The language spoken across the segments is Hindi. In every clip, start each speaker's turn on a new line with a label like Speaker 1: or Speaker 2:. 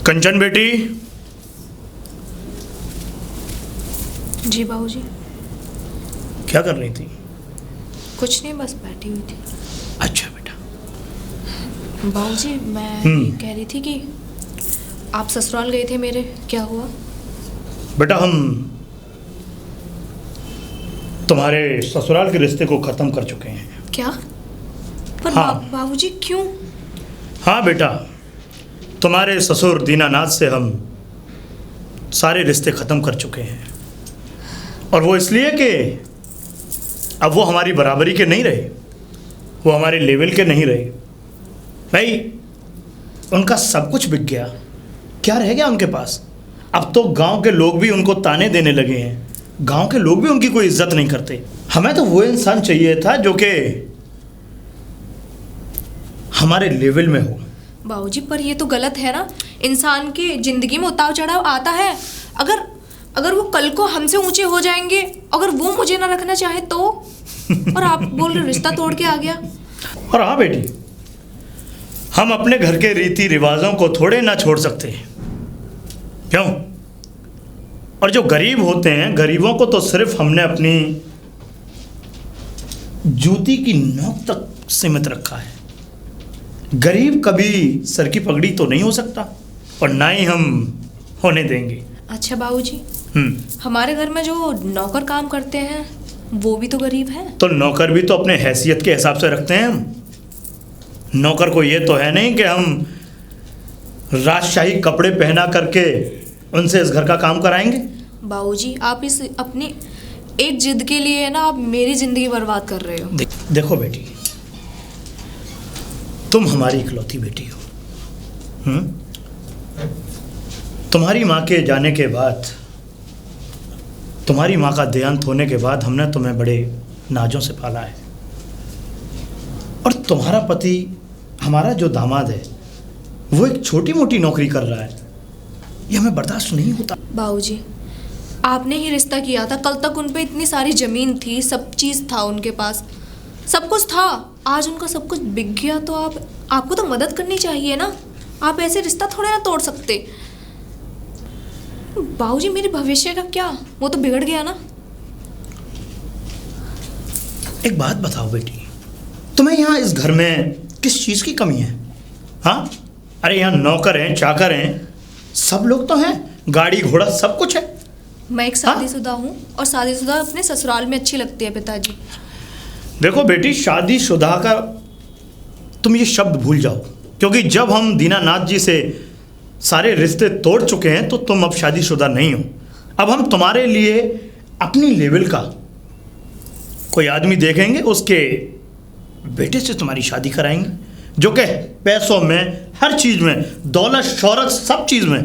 Speaker 1: कंचन बेटी।
Speaker 2: जी बाबूजी।
Speaker 1: क्या कर रही थी?
Speaker 2: कुछ नहीं, बस बैठी हुई थी।
Speaker 1: अच्छा बेटा।
Speaker 2: बाबूजी मैं कह रही थी कि आप ससुराल गए थे मेरे, क्या हुआ?
Speaker 1: बेटा हम तुम्हारे ससुराल के रिश्ते को ख़त्म कर चुके हैं।
Speaker 2: क्या? पर
Speaker 1: हाँ।
Speaker 2: बाबूजी क्यों?
Speaker 1: हाँ बेटा, तुम्हारे ससुर दीनानाथ से हम सारे रिश्ते ख़त्म कर चुके हैं, और वो इसलिए कि अब वो हमारी बराबरी के नहीं रहे, वो हमारे लेवल के नहीं रहे। भाई उनका सब कुछ बिक गया, क्या रह गया उनके पास? अब तो गांव के लोग भी उनको ताने देने लगे हैं, गांव के लोग भी उनकी कोई इज्जत नहीं करते। हमें तो वो इंसान चाहिए था जो कि हमारे लेवल में हो।
Speaker 2: बाबूजी पर ये तो गलत है ना, इंसान की जिंदगी में उतार चढ़ाव आता है। अगर वो कल को हमसे ऊंचे हो जाएंगे, अगर वो मुझे ना रखना चाहे तो? और आप बोल रहे रिश्ता तोड़ के आ गया।
Speaker 1: और हाँ बेटी, हम अपने घर के रीति रिवाजों को थोड़े ना छोड़ सकते, क्यों? और जो गरीब होते हैं, गरीबों को तो सिर्फ हमने अपनी जूती की नोक तक सीमित रखा है। गरीब कभी सर की पगड़ी तो नहीं हो सकता, और ना ही हम होने देंगे।
Speaker 2: अच्छा बाबूजी, हमारे घर में जो नौकर काम करते हैं वो भी तो गरीब हैं।
Speaker 1: तो नौकर भी तो अपने हैसियत के हिसाब से रखते हैं हम। नौकर को ये तो है नहीं कि हम राजशाही कपड़े पहना करके उनसे इस घर का काम कराएंगे।
Speaker 2: बाबूजी आप इस अपनी एक जिद के लिए ना आप मेरी जिंदगी बर्बाद कर रहे हो।
Speaker 1: देखो बेटी, तुम हमारी इकलौती बेटी हो। तुम्हारी माँ के जाने के बाद, तुम्हारी माँ का देहांत होने के बाद हमने तुम्हें बड़े नाजों से पाला है, और तुम्हारा पति, हमारा जो दामाद है, वो एक छोटी मोटी नौकरी कर रहा है। ये हमें बर्दाश्त नहीं होता।
Speaker 2: बाबूजी आपने ही रिश्ता किया था, कल तक उन पे इतनी सारी जमीन थी, सब चीज़ था उनके पास, सब कुछ था। आज उनका सब कुछ बिक गया तो आपको तो मदद करनी चाहिए ना। आप ऐसे रिश्ता थोड़े ना तोड़ सकते। बाबूजी मेरे भविष्य का क्या, वो तो बिगड़ गया ना।
Speaker 1: एक बात बताओ बेटी, तुम्हें यहाँ इस घर में किस चीज़ की कमी है? हाँ, अरे यहाँ नौकर हैं, चाकर हैं, सब लोग तो हैं, गाड़ी घोड़ा सब कुछ है।
Speaker 2: मैं एक शादीशुदा हूँ, और शादीशुदा अपने ससुराल में अच्छी लगती है पिताजी।
Speaker 1: देखो बेटी, शादीशुदा का तुम ये शब्द भूल जाओ, क्योंकि जब हम दीनानाथ जी से सारे रिश्ते तोड़ चुके हैं तो तुम अब शादीशुदा नहीं हो। अब हम तुम्हारे लिए अपनी लेवल का कोई आदमी देखेंगे, उसके बेटे से तुम्हारी शादी कराएंगे, जो कि पैसों में, हर चीज़ में, दौलत शौहरत सब चीज़ में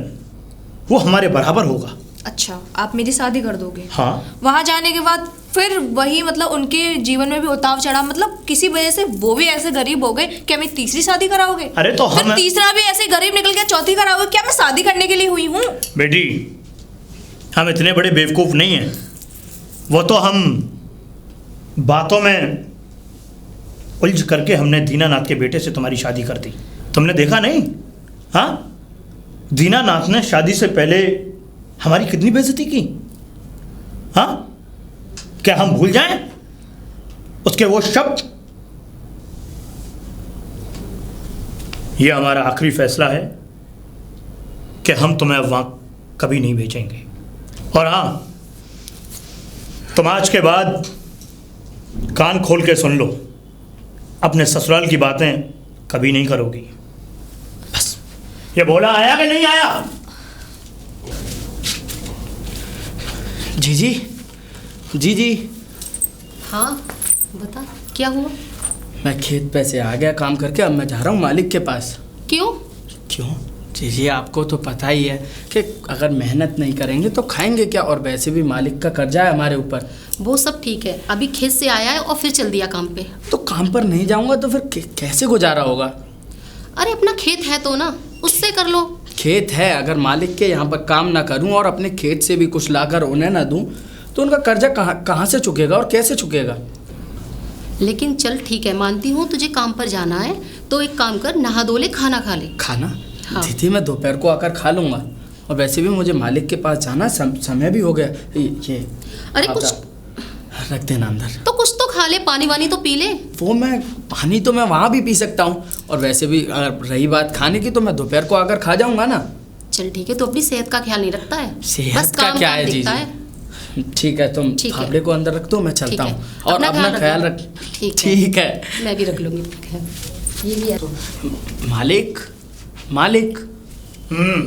Speaker 1: वो हमारे बराबर होगा।
Speaker 2: अच्छा, आप मेरी शादी कर दोगे?
Speaker 1: हाँ।
Speaker 2: वहाँ जाने के बाद फिर वही, मतलब उनके जीवन में भी उतार चढ़ाव, मतलब किसी वजह से वो भी ऐसे गरीब हो गए, क्या मैं तीसरी शादी कराओगे?
Speaker 1: अरे तो
Speaker 2: फिर
Speaker 1: हम
Speaker 2: तीसरा भी ऐसे गरीब निकल गया, चौथी कराओगे? क्या मैं शादी करने के लिए हुई हूँ?
Speaker 1: बेटी, हम इतने बड़े बेवकूफ़ नहीं हैं। वो तो हम बातों में उलझ करके हमने दीनानाथ के बेटे से तुम्हारी शादी कर दी। तुमने देखा नहीं? हाँ, दीनानाथ ने शादी से पहले हमारी कितनी बेइज्जती की। हाँ, क्या हम भूल जाएं उसके वो शब्द? ये हमारा आखिरी फैसला है कि हम तुम्हें अब वहाँ कभी नहीं भेजेंगे। और हाँ, तुम आज के बाद कान खोल के सुन लो, अपने ससुराल की बातें कभी नहीं करोगी। बस ये बोला आया कि नहीं आया?
Speaker 3: जी।
Speaker 4: हाँ बता, क्या हुआ?
Speaker 3: मैं खेत पे से आ गया काम करके, अब मैं जा रहा हूँ मालिक के पास।
Speaker 4: क्यों?
Speaker 3: जी आपको तो पता ही है कि अगर मेहनत नहीं करेंगे तो खाएंगे क्या, और वैसे भी मालिक का कर्जा है हमारे ऊपर।
Speaker 4: वो सब ठीक है, अभी खेत से आया है और फिर चल दिया काम पे।
Speaker 3: तो काम पर नहीं जाऊंगा तो फिर कैसे गुजारा होगा?
Speaker 4: अरे अपना खेत है तो ना, उससे कर लो।
Speaker 3: खेत है, अगर मालिक के यहाँ पर काम ना करूँ और अपने खेत से भी कुछ लाकर उन्हें ना दूँ तो उनका कर्जा कहाँ से चुकेगा और कैसे चुकेगा?
Speaker 4: लेकिन चल ठीक है, मानती हूँ तुझे काम पर जाना है, तो एक काम कर, नहा धो ले, खाना खा ले।
Speaker 3: खाना?
Speaker 4: हाँ।
Speaker 3: दीदी मैं दोपहर को आकर खा लूँगा, और वैसे भी मुझे मालिक के पास जाना, समय भी हो गया। ये
Speaker 4: अरे
Speaker 3: आप
Speaker 4: कुछ
Speaker 3: रख देना अंदर।
Speaker 4: तो कुछ तो खा ले, पानी वानी तो पी ले।
Speaker 3: वो मैं पानी तो मैं वहाँ भी पी सकता हूँ, और वैसे भी अगर रही बात खाने की तो मैं दोपहर को आकर खा जाऊँगा ना।
Speaker 4: चल ठीक है, तो अपनी सेहत का ख्याल नहीं रखता है,
Speaker 3: सेहत
Speaker 4: बस
Speaker 3: का
Speaker 4: काम
Speaker 3: क्या
Speaker 4: काम
Speaker 3: है
Speaker 4: दिखता
Speaker 3: जीजी?
Speaker 4: है।
Speaker 3: ठीक है, तुम
Speaker 4: ठीक है।
Speaker 3: फावड़े को अंदर रख दो, मैं चलता
Speaker 4: ठीक है।
Speaker 3: हूँ, और अपना ख्याल रख। ठीक है।
Speaker 4: मैं भी रख लूँगी। ये भी है।
Speaker 3: मालिक, मालिक।
Speaker 1: हम्म,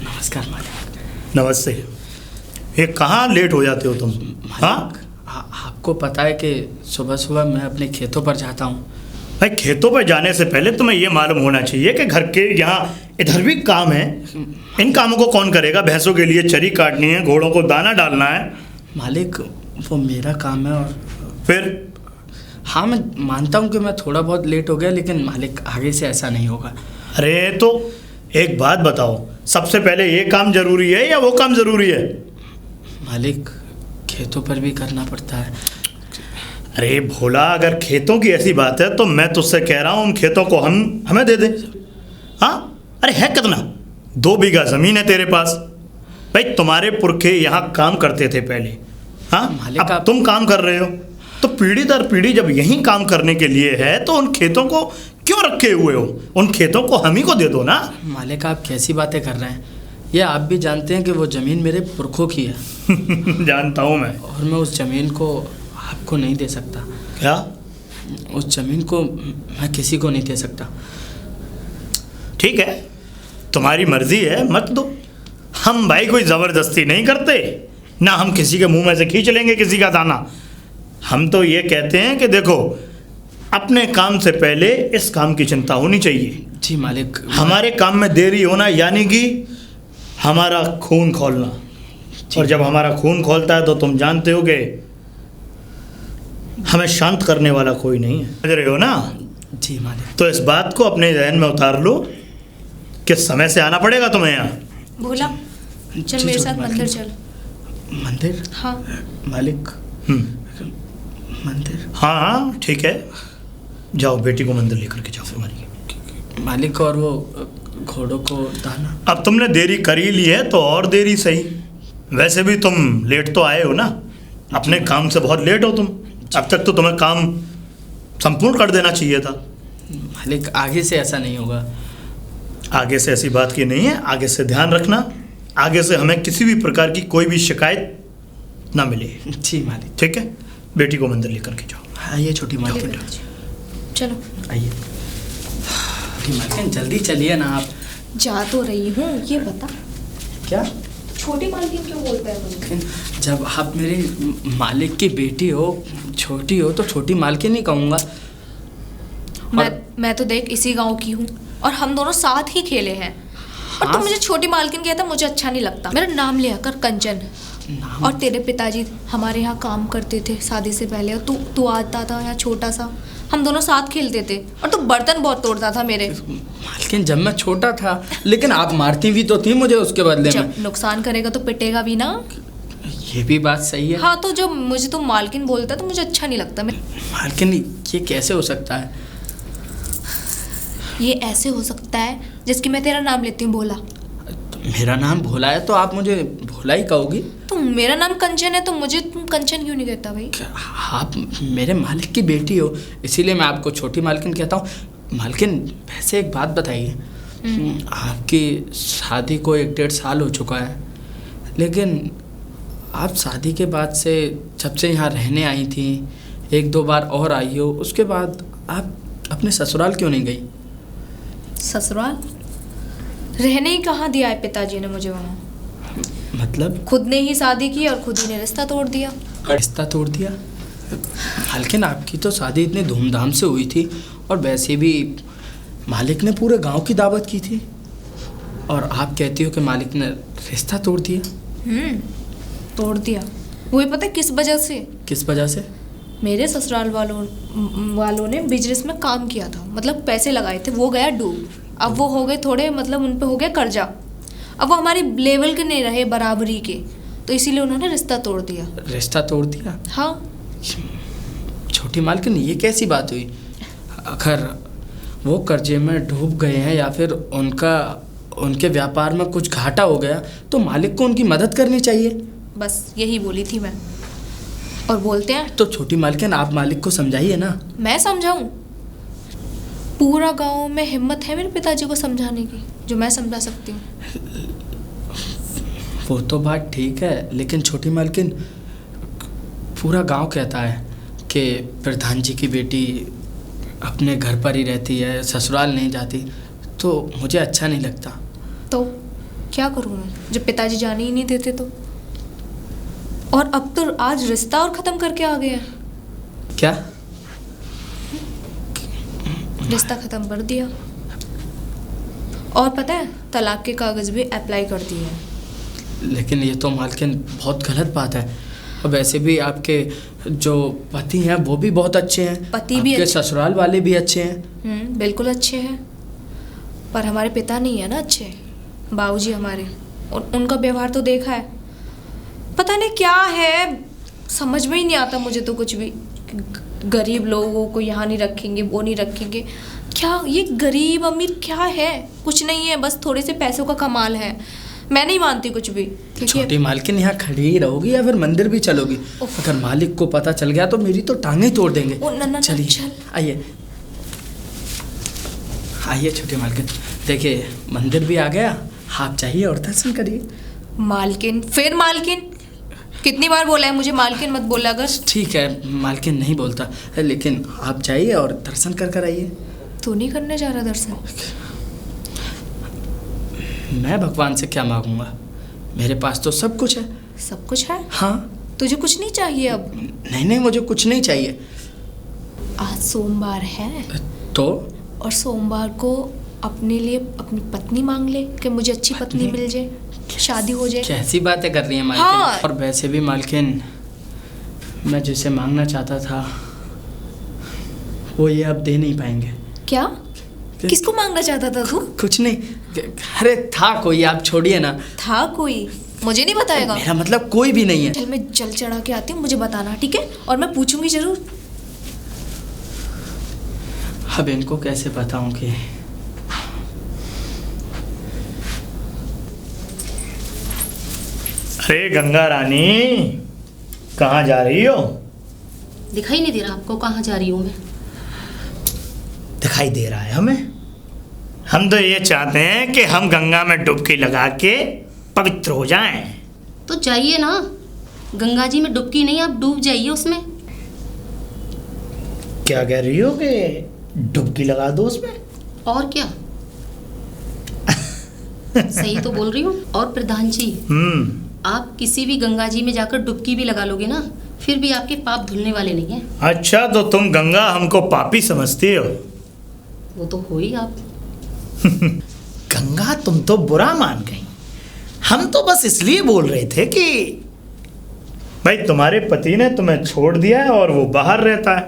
Speaker 3: नमस्कार मालिक।
Speaker 1: नमस्ते। ये कहाँ लेट हो जाते हो तुम? हाँ,
Speaker 3: आपको पता है कि सुबह सुबह मैं अपने खेतों पर जाता हूँ।
Speaker 1: भाई खेतों पर जाने से पहले तुम्हें ये मालूम होना चाहिए कि घर के यहाँ इधर भी काम है। इन कामों को कौन करेगा? भैंसों के लिए चरी काटनी है, घोड़ों को दाना डालना है।
Speaker 3: मालिक वो मेरा काम है, और
Speaker 1: फिर
Speaker 3: हाँ मैं मानता हूँ कि मैं थोड़ा बहुत लेट हो गया, लेकिन मालिक आगे से ऐसा नहीं होगा।
Speaker 1: अरे तो एक बात बताओ, सबसे पहले ये काम जरूरी है या वो काम जरूरी है?
Speaker 3: मालिक खेतों पर भी करना पड़ता है।
Speaker 1: अरे भोला, अगर खेतों की ऐसी बात है तो मैं तुझसे कह रहा हूँ उन खेतों को हमें दे दे। हाँ, अरे है कितना? 2 बीघा ज़मीन है तेरे पास। भाई तुम्हारे पुरखे यहाँ काम करते थे पहले, हाँ,
Speaker 3: मालिक
Speaker 1: अब
Speaker 3: आप-
Speaker 1: तुम काम कर रहे हो, तो पीढ़ी दर पीढ़ी जब यहीं काम करने के लिए है तो उन खेतों को क्यों रखे हुए हो? उन खेतों को हम ही को दे दो ना।
Speaker 3: मालिक आप कैसी बातें कर रहे हैं? ये आप भी जानते हैं कि वो ज़मीन मेरे पुरखों की है।
Speaker 1: जानता हूँ मैं।
Speaker 3: और मैं उस ज़मीन को आपको नहीं दे सकता।
Speaker 1: क्या?
Speaker 3: उस ज़मीन को मैं किसी को नहीं दे सकता।
Speaker 1: ठीक है, तुम्हारी मर्जी है, मत दो। हम भाई कोई ज़बरदस्ती नहीं करते, ना हम किसी के मुंह में से खींच लेंगे किसी का दाना। हम तो ये कहते हैं कि देखो, अपने काम से पहले इस काम की चिंता होनी चाहिए।
Speaker 3: जी मालिक।
Speaker 1: हमारे काम में देरी होना यानी कि हमारा खून खोलना, और जब हमारा खून खोलता है तो तुम जानते हो कि हमें शांत करने वाला कोई नहीं है। समझ रहे हो ना?
Speaker 3: जी मालिक।
Speaker 1: तो इस बात को अपने जहन में उतार लो कि समय से आना पड़ेगा तुम्हें यहाँ।
Speaker 2: भोला,
Speaker 3: जी,
Speaker 2: चल मेरे साथ
Speaker 3: छोटी
Speaker 2: मंदिर
Speaker 3: मालकिन।
Speaker 2: चल।
Speaker 3: मंदिर?
Speaker 2: हाँ
Speaker 3: मालिक
Speaker 1: हम्म,
Speaker 3: मंदिर?
Speaker 1: हाँ हाँ ठीक है, जाओ बेटी को मंदिर लेकर के जाओ हमारी।
Speaker 3: मालिक और वो घोड़ों को दाना?
Speaker 1: अब तुमने देरी कर ही ली है तो और देरी सही। वैसे भी तुम लेट तो आए हो ना, अपने काम से बहुत लेट हो तुम। अब तक तो तुम्हें काम संपूर्ण कर देना चाहिए था।
Speaker 3: मालिक आगे से ऐसा नहीं होगा।
Speaker 1: आगे से ऐसी बात की नहीं है, आगे से ध्यान रखना, आगे से हमें किसी भी प्रकार की कोई भी शिकायत ना मिले।
Speaker 3: जी मालिक।
Speaker 1: ठीक है, बेटी को मंदिर लेकर के जाओ।
Speaker 3: हाँ ये छोटी मालकिन,
Speaker 2: चलो।
Speaker 3: आइए। छोटी मालकिन जल्दी चलिए ना आप।
Speaker 2: जा तो रही हूँ, ये बता
Speaker 3: क्या?
Speaker 2: छोटी मालकिन क्यों बोलता है मुझे?
Speaker 3: लेकिन जब आप मेरे मालिक की बेटी हो, छोटी हो, तो छोटी मालकिन नहीं कहूँगा।
Speaker 2: मैं तो देख इसी गांव की हूँ, और हम दोनों साथ ही खेले हैं, और
Speaker 3: हाँ।
Speaker 2: तू मुझे छोटी मालकिन कहता, मुझे अच्छा नहीं लगता। मेरा नाम लिया कर कंचन।
Speaker 3: नाम?
Speaker 2: और तेरे पिताजी हमारे यहाँ काम करते थे शादी से पहले, और तू आता था यहाँ छोटा सा, हम दोनों साथ खेलते थे, और तू बर्तन बहुत तोड़ता था मेरे।
Speaker 3: मालकिन जब मैं छोटा था, लेकिन आप मारती भी तो थी मुझे उसके बदले में।
Speaker 2: जब नुकसान करेगा तो पिटेगा भी ना।
Speaker 3: ये भी बात सही है।
Speaker 2: हाँ, तो जब मुझे तू मालकिन बोलता है तो मुझे अच्छा नहीं लगता। मैं
Speaker 3: मालकिन ये कैसे हो सकता है?
Speaker 2: ये ऐसे हो सकता है जिसकी मैं तेरा नाम लेती हूँ, भोला।
Speaker 3: तो मेरा नाम भोला है तो आप मुझे भोला ही कहोगी?
Speaker 2: तो मेरा नाम कंचन है तो मुझे तुम कंचन क्यों नहीं कहता भाई?
Speaker 3: आप मेरे मालिक की बेटी हो, इसीलिए मैं आपको छोटी मालकिन कहता हूँ। मालकिन वैसे एक बात बताइए, आपकी शादी को 1-1.5 साल हो चुका है, लेकिन आप शादी के बाद से जब से यहाँ रहने आई थी, 1-2 बार और आई हो, उसके बाद आप अपने ससुराल क्यों नहीं गई?
Speaker 2: ससुराल रहने ही कहाँ दिया है पिताजी ने मुझे वहाँ।
Speaker 3: मतलब?
Speaker 2: खुद ने ही शादी की और खुद ही ने रिश्ता तोड़ दिया।
Speaker 3: रिश्ता तोड़ दिया? मालकिन आपकी तो शादी इतनी धूमधाम से हुई थी, और वैसे भी मालिक ने पूरे गांव की दावत की थी, और आप कहती हो कि मालिक ने रिश्ता तोड़ दिया।
Speaker 2: तोड़ दिया। वो भी पता है किस वजह से?
Speaker 3: किस वजह से?
Speaker 2: मेरे ससुराल वालों ने बिजनेस में काम किया था, मतलब पैसे लगाए थे, वो गया डूब। अब वो हो गए थोड़े, मतलब उन पे हो गया कर्जा। अब वो हमारी लेवल के नहीं रहे, बराबरी के, तो इसीलिए उन्होंने रिश्ता तोड़ दिया।
Speaker 3: रिश्ता तोड़ दिया?
Speaker 2: हाँ।
Speaker 3: छोटी मालकिन ये कैसी बात हुई? अगर वो कर्जे में डूब गए हैं या फिर उनके व्यापार में कुछ घाटा हो गया, तो मालिक को उनकी मदद करनी चाहिए।
Speaker 2: बस यही बोली थी मैं। और बोलते हैं
Speaker 3: तो छोटी मालकिन, आप मालिक को समझाइए ना।
Speaker 2: मैं समझाऊं? पूरा गांव में हिम्मत है मेरे पिताजी को समझाने की जो मैं समझा सकती हूँ?
Speaker 3: वो तो बात ठीक है, लेकिन छोटी मालकिन, पूरा गांव कहता है कि प्रधान जी की बेटी अपने घर पर ही रहती है, ससुराल नहीं जाती, तो मुझे अच्छा नहीं लगता।
Speaker 2: तो क्या करूँ मैं जब पिताजी जाने ही नहीं देते तो? और अब तो आज रिश्ता और ख़त्म करके आ गए हैं।
Speaker 3: क्या?
Speaker 2: रिश्ता ख़त्म कर दिया, और पता है तलाक के कागज़ भी अप्लाई कर दिए हैं।
Speaker 3: लेकिन ये तो मालकिन बहुत गलत बात है। और वैसे भी आपके जो पति हैं वो भी बहुत अच्छे हैं,
Speaker 2: पति भी
Speaker 3: आपके
Speaker 2: अच्छे।
Speaker 3: ससुराल वाले भी अच्छे हैं।
Speaker 2: बिल्कुल अच्छे हैं, पर हमारे पिता नहीं है ना अच्छे, बाबूजी हमारे। उनका व्यवहार तो देखा है, पता नहीं क्या है, समझ में ही नहीं आता मुझे तो कुछ भी। गरीब लोगों को यहाँ नहीं रखेंगे, वो नहीं रखेंगे, क्या ये गरीब अमीर क्या है? कुछ नहीं है, बस थोड़े से पैसों का कमाल है। मैं नहीं मानती कुछ भी।
Speaker 3: छोटी मालकिन, यहाँ खड़ी ही रहोगी या फिर मंदिर भी चलोगी? अगर मालिक को पता चल गया तो मेरी तो टांगें तोड़ देंगे। चलिए,
Speaker 2: चल।
Speaker 3: आइए आइए छोटी मालकिन, देखिए मंदिर भी आ गया, आप चाहिए और दर्शन करिए।
Speaker 2: मालकिन? फिर मालकिन? कितनी बार बोला है मुझे मालकिन मत बोला कर।
Speaker 3: ठीक है, मालकिन नहीं बोलता, लेकिन आप जाइए और दर्शन कर आइए।
Speaker 2: तू नहीं करने जा रहा दर्शन?
Speaker 3: मैं भगवान से क्या मांगूंगा? मेरे पास तो सब कुछ है।
Speaker 2: सब कुछ है?
Speaker 3: हाँ।
Speaker 2: तुझे कुछ नहीं चाहिए अब?
Speaker 3: नहीं, मुझे कुछ नहीं चाहिए।
Speaker 2: आज सोमवार है
Speaker 3: तो?
Speaker 2: और सोमवार को अपने लिए अपनी पत्नी मांग ले कि मुझे अच्छी पत्नी मिल जाए, शादी हो जाए।
Speaker 3: कैसी बातें कर रही हैं मालकिन?
Speaker 2: हाँ।
Speaker 3: और वैसे भी मालकिन, मैं जिसे मांगना चाहता था वो ये अब दे नहीं पाएंगे।
Speaker 2: क्या? किसको मांगना चाहता था तू?
Speaker 3: कुछ नहीं, अरे था कोई, आप छोड़िए ना।
Speaker 2: था कोई? मुझे नहीं बताएगा?
Speaker 3: मेरा मतलब कोई भी नहीं है।
Speaker 2: चल मैं जल चढ़ा के आती हूँ, मुझे बताना, ठीक है? और मैं पूछूंगी जरूर।
Speaker 3: अब इनको कैसे बताऊं कि
Speaker 1: अरे गंगा रानी, कहाँ जा रही हो?
Speaker 4: दिखाई नहीं दे रहा आपको कहाँ जा रही हूँ मैं?
Speaker 1: दिखाई दे रहा है हमें। हम तो ये चाहते हैं कि हम गंगा में डुबकी लगा के पवित्र हो जाएं।
Speaker 4: तो जाइए ना, गंगा जी में डुबकी नहीं, आप डूब जाइए उसमें।
Speaker 1: क्या कह रही हो कि डुबकी लगा दो उसमें?
Speaker 4: और क्या, सही तो बोल रही हूँ। और प्रधान जी, आप किसी भी गंगा जी में जाकर डुबकी भी लगा लोगे ना, फिर भी आपके पाप धुलने वाले नहीं हैं।
Speaker 1: अच्छा, तो तुम गंगा हमको पापी समझती हो?
Speaker 4: वो तो हो ही आप।
Speaker 1: गंगा, तुम तो बुरा मान गई। हम तो बस इसलिए बोल रहे थे कि भाई तुम्हारे पति ने तुम्हें छोड़ दिया है और वो बाहर रहता है,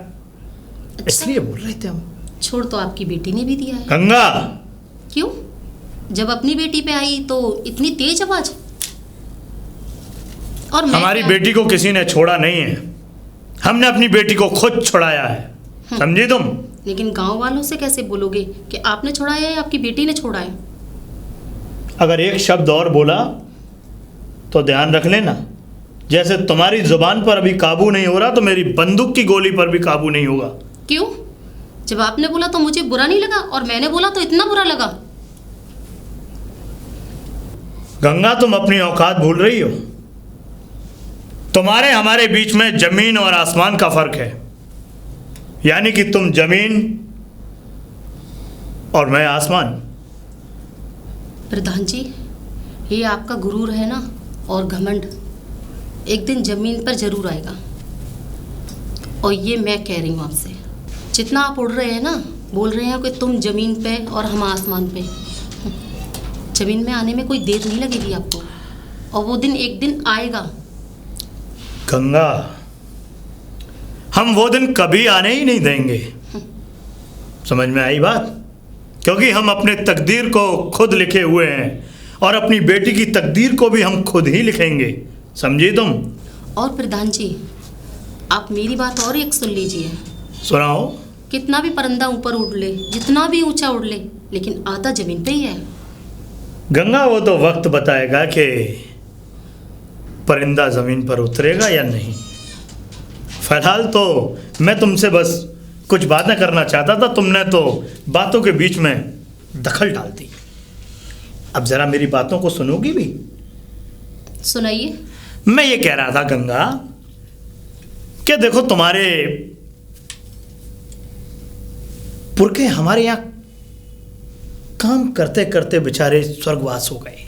Speaker 4: अच्छा,
Speaker 1: इसलिए बोल रहे थे हम।
Speaker 4: छोड़ तो आपकी बेटी ने भी दिया है।
Speaker 1: गंगा,
Speaker 4: क्यों? जब अपनी बेटी पे आई तो इतनी तेज आवाज? और मैं
Speaker 1: हमारी
Speaker 4: क्या?
Speaker 1: बेटी को किसी ने छोड़ा नहीं है, हमने अपनी बेटी को खुद छुड़ाया है, समझी तुम?
Speaker 4: लेकिन गांव वालों से कैसे बोलोगे कि आपने छोड़ाया है या आपकी बेटी ने छोड़ा है?
Speaker 1: अगर एक शब्द और बोला तो ध्यान रख लेना, जैसे तुम्हारी जुबान पर अभी काबू नहीं हो रहा तो मेरी बंदूक की गोली पर भी काबू नहीं होगा।
Speaker 4: क्यों? जब आपने बोला तो मुझे बुरा नहीं लगा, और मैंने बोला तो इतना बुरा लगा।
Speaker 1: गंगा, तुम अपनी औकात भूल रही हो। तुम्हारे हमारे बीच में जमीन और आसमान का फर्क है, यानी कि तुम जमीन और मैं आसमान।
Speaker 4: प्रधान जी, ये आपका गुरूर है ना, और घमंड एक दिन जमीन पर जरूर आएगा। और ये मैं कह रही हूँ आपसे, जितना आप उड़ रहे हैं ना, बोल रहे हैं कि तुम जमीन पे और हम आसमान पे, जमीन में आने में कोई देर नहीं लगेगी आपको, और वो दिन एक दिन आएगा।
Speaker 1: गंगा, हम वो दिन कभी आने ही नहीं देंगे, समझ में आई बात? क्योंकि हम अपने तकदीर को खुद लिखे हुए हैं और अपनी बेटी की तकदीर को भी हम खुद ही लिखेंगे, समझी तुम?
Speaker 4: और प्रधान जी, आप मेरी बात और एक सुन लीजिए।
Speaker 1: सुनाओ।
Speaker 4: कितना भी परिंदा ऊपर उड़ ले, जितना भी ऊंचा उड़ ले, लेकिन आता जमीन पे ही है।
Speaker 1: गंगा, वो तो वक्त बताएगा कि परिंदा जमीन पर उतरेगा या नहीं। फिलहाल तो मैं तुमसे बस कुछ बातें करना चाहता था, तुमने तो बातों के बीच में दखल डाल दी। अब जरा मेरी बातों को सुनोगी भी?
Speaker 4: सुनाइए।
Speaker 1: मैं ये कह रहा था गंगा कि देखो, तुम्हारे पुरखे हमारे यहाँ काम करते करते बेचारे स्वर्गवास हो गए।